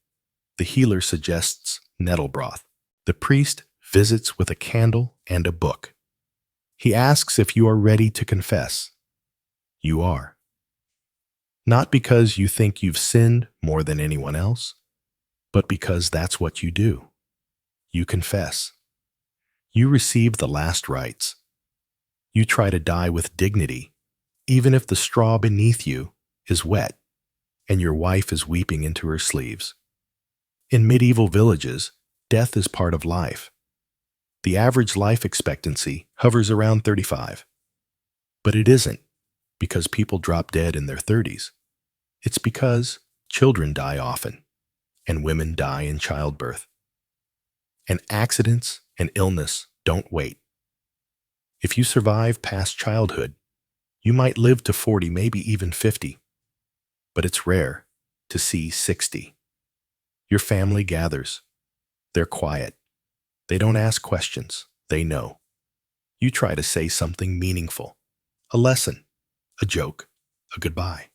The healer suggests nettle broth. The priest visits with a candle and a book. He asks if you are ready to confess. You are. Not because you think you've sinned more than anyone else, but because that's what you do. You confess. You receive the last rites. You try to die with dignity, even if the straw beneath you is wet and your wife is weeping into her sleeves. In medieval villages, death is part of life. The average life expectancy hovers around 35. But it isn't because people drop dead in their 30s. It's because children die often and women die in childbirth. And accidents and illness don't wait. If you survive past childhood, you might live to 40, maybe even 50. But it's rare to see 60. Your family gathers. They're quiet. They don't ask questions. They know. You try to say something meaningful. A lesson, a joke, a goodbye.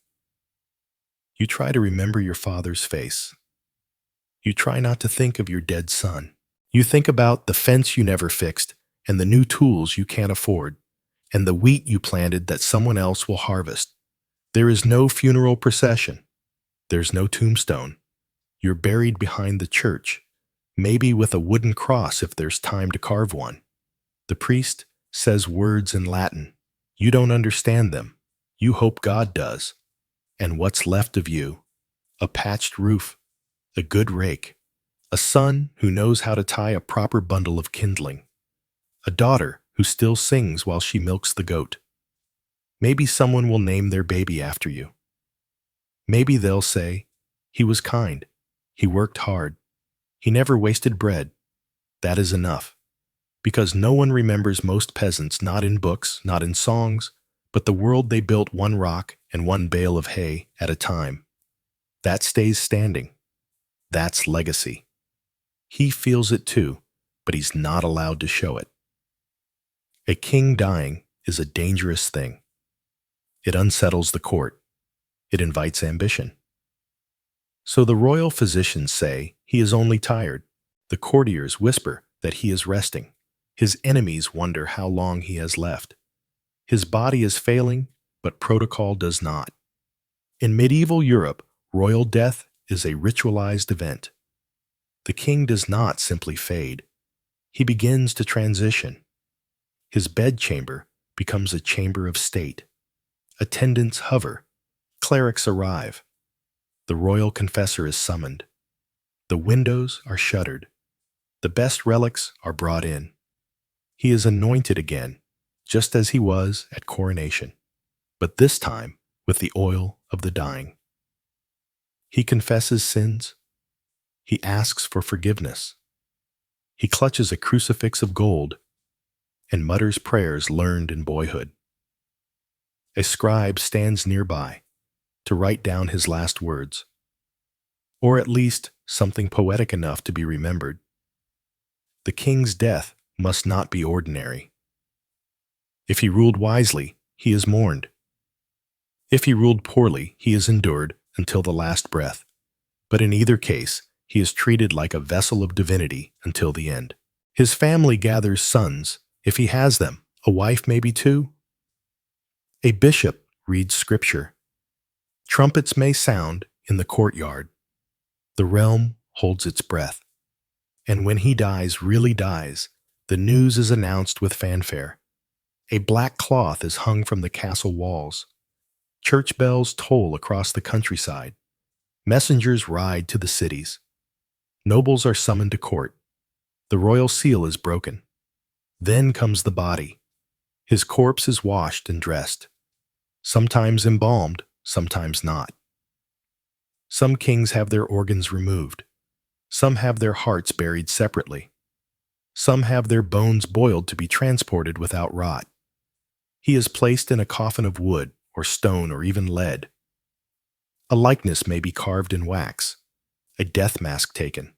You try to remember your father's face. You try not to think of your dead son. You think about the fence you never fixed and the new tools you can't afford and the wheat you planted that someone else will harvest. There is no funeral procession. There's no tombstone. You're buried behind the church, maybe with a wooden cross if there's time to carve one. The priest says words in Latin. You don't understand them. You hope God does. And what's left of you? A patched roof, a good rake, a son who knows how to tie a proper bundle of kindling, a daughter who still sings while she milks the goat. Maybe someone will name their baby after you. Maybe they'll say, he was kind, he worked hard, he never wasted bread. That is enough, because no one remembers most peasants not in books, not in songs, but the world they built one rock and one bale of hay at a time. That stays standing. That's legacy. He feels it too, but he's not allowed to show it. A king dying is a dangerous thing. It unsettles the court. It invites ambition. So the royal physicians say he is only tired. The courtiers whisper that he is resting. His enemies wonder how long he has left. His body is failing, but protocol does not. In medieval Europe, royal death is a ritualized event. The king does not simply fade. He begins to transition. His bedchamber becomes a chamber of state. Attendants hover. Clerics arrive. The royal confessor is summoned. The windows are shuttered. The best relics are brought in. He is anointed again, just as he was at coronation, but this time with the oil of the dying. He confesses sins. He asks for forgiveness. He clutches a crucifix of gold and mutters prayers learned in boyhood. A scribe stands nearby to write down his last words, or at least something poetic enough to be remembered. The king's death must not be ordinary. If he ruled wisely, he is mourned. If he ruled poorly, he is endured until the last breath. But in either case, he is treated like a vessel of divinity until the end. His family gathers sons, if he has them, a wife maybe too. A bishop reads scripture. Trumpets may sound in the courtyard. The realm holds its breath. And when he dies, really dies, the news is announced with fanfare. A black cloth is hung from the castle walls. Church bells toll across the countryside. Messengers ride to the cities. Nobles are summoned to court. The royal seal is broken. Then comes the body. His corpse is washed and dressed. Sometimes embalmed, sometimes not. Some kings have their organs removed. Some have their hearts buried separately. Some have their bones boiled to be transported without rot. He is placed in a coffin of wood or stone or even lead. A likeness may be carved in wax, a death mask taken.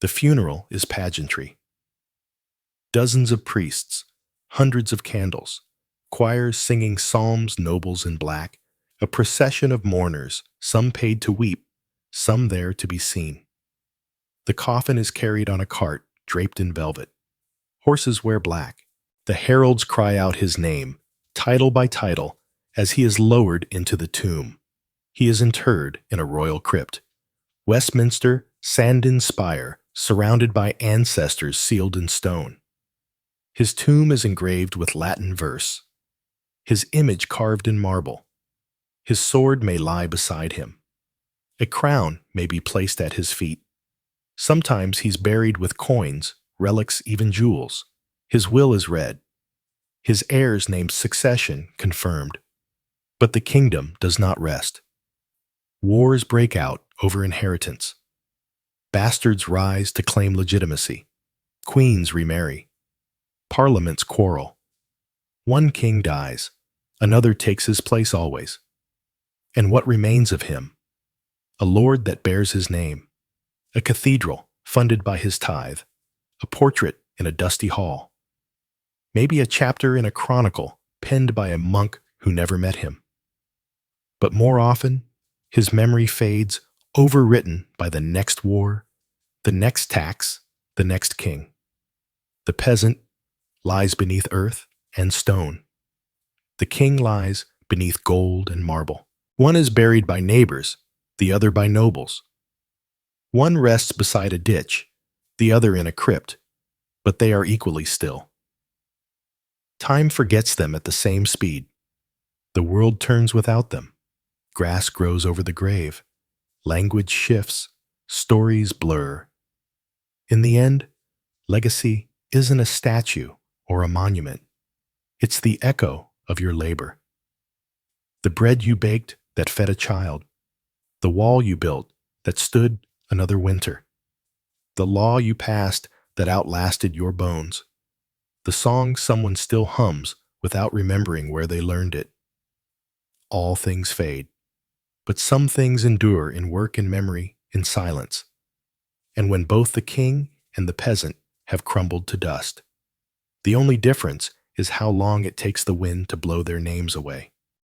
The funeral is pageantry. Dozens of priests, hundreds of candles, choirs singing psalms, nobles in black, a procession of mourners, some paid to weep, some there to be seen. The coffin is carried on a cart draped in velvet. Horses wear black. The heralds cry out his name, title by title, as he is lowered into the tomb. He is interred in a royal crypt. Westminster, Sandon Spire, surrounded by ancestors sealed in stone. His tomb is engraved with Latin verse. His image carved in marble. His sword may lie beside him. A crown may be placed at his feet. Sometimes he's buried with coins, relics, even jewels. His will is read. His heirs named succession confirmed. But the kingdom does not rest. Wars break out over inheritance. Bastards rise to claim legitimacy. Queens remarry. Parliaments quarrel. One king dies. Another takes his place always. And what remains of him? A lord that bears his name. A cathedral funded by his tithe. A portrait in a dusty hall. Maybe a chapter in a chronicle penned by a monk who never met him. But more often, his memory fades, overwritten by the next war, the next tax, the next king. The peasant lies beneath earth and stone. The king lies beneath gold and marble. One is buried by neighbors, the other by nobles. One rests beside a ditch, the other in a crypt, but they are equally still. Time forgets them at the same speed. The world turns without them. Grass grows over the grave. Language shifts. Stories blur. In the end, legacy isn't a statue or a monument. It's the echo of your labor. The bread you baked that fed a child. The wall you built that stood another winter. The law you passed that outlasted your bones. The song someone still hums without remembering where they learned it. All things fade, but some things endure in work and memory, in silence. And when both the king and the peasant have crumbled to dust, the only difference is how long it takes the wind to blow their names away.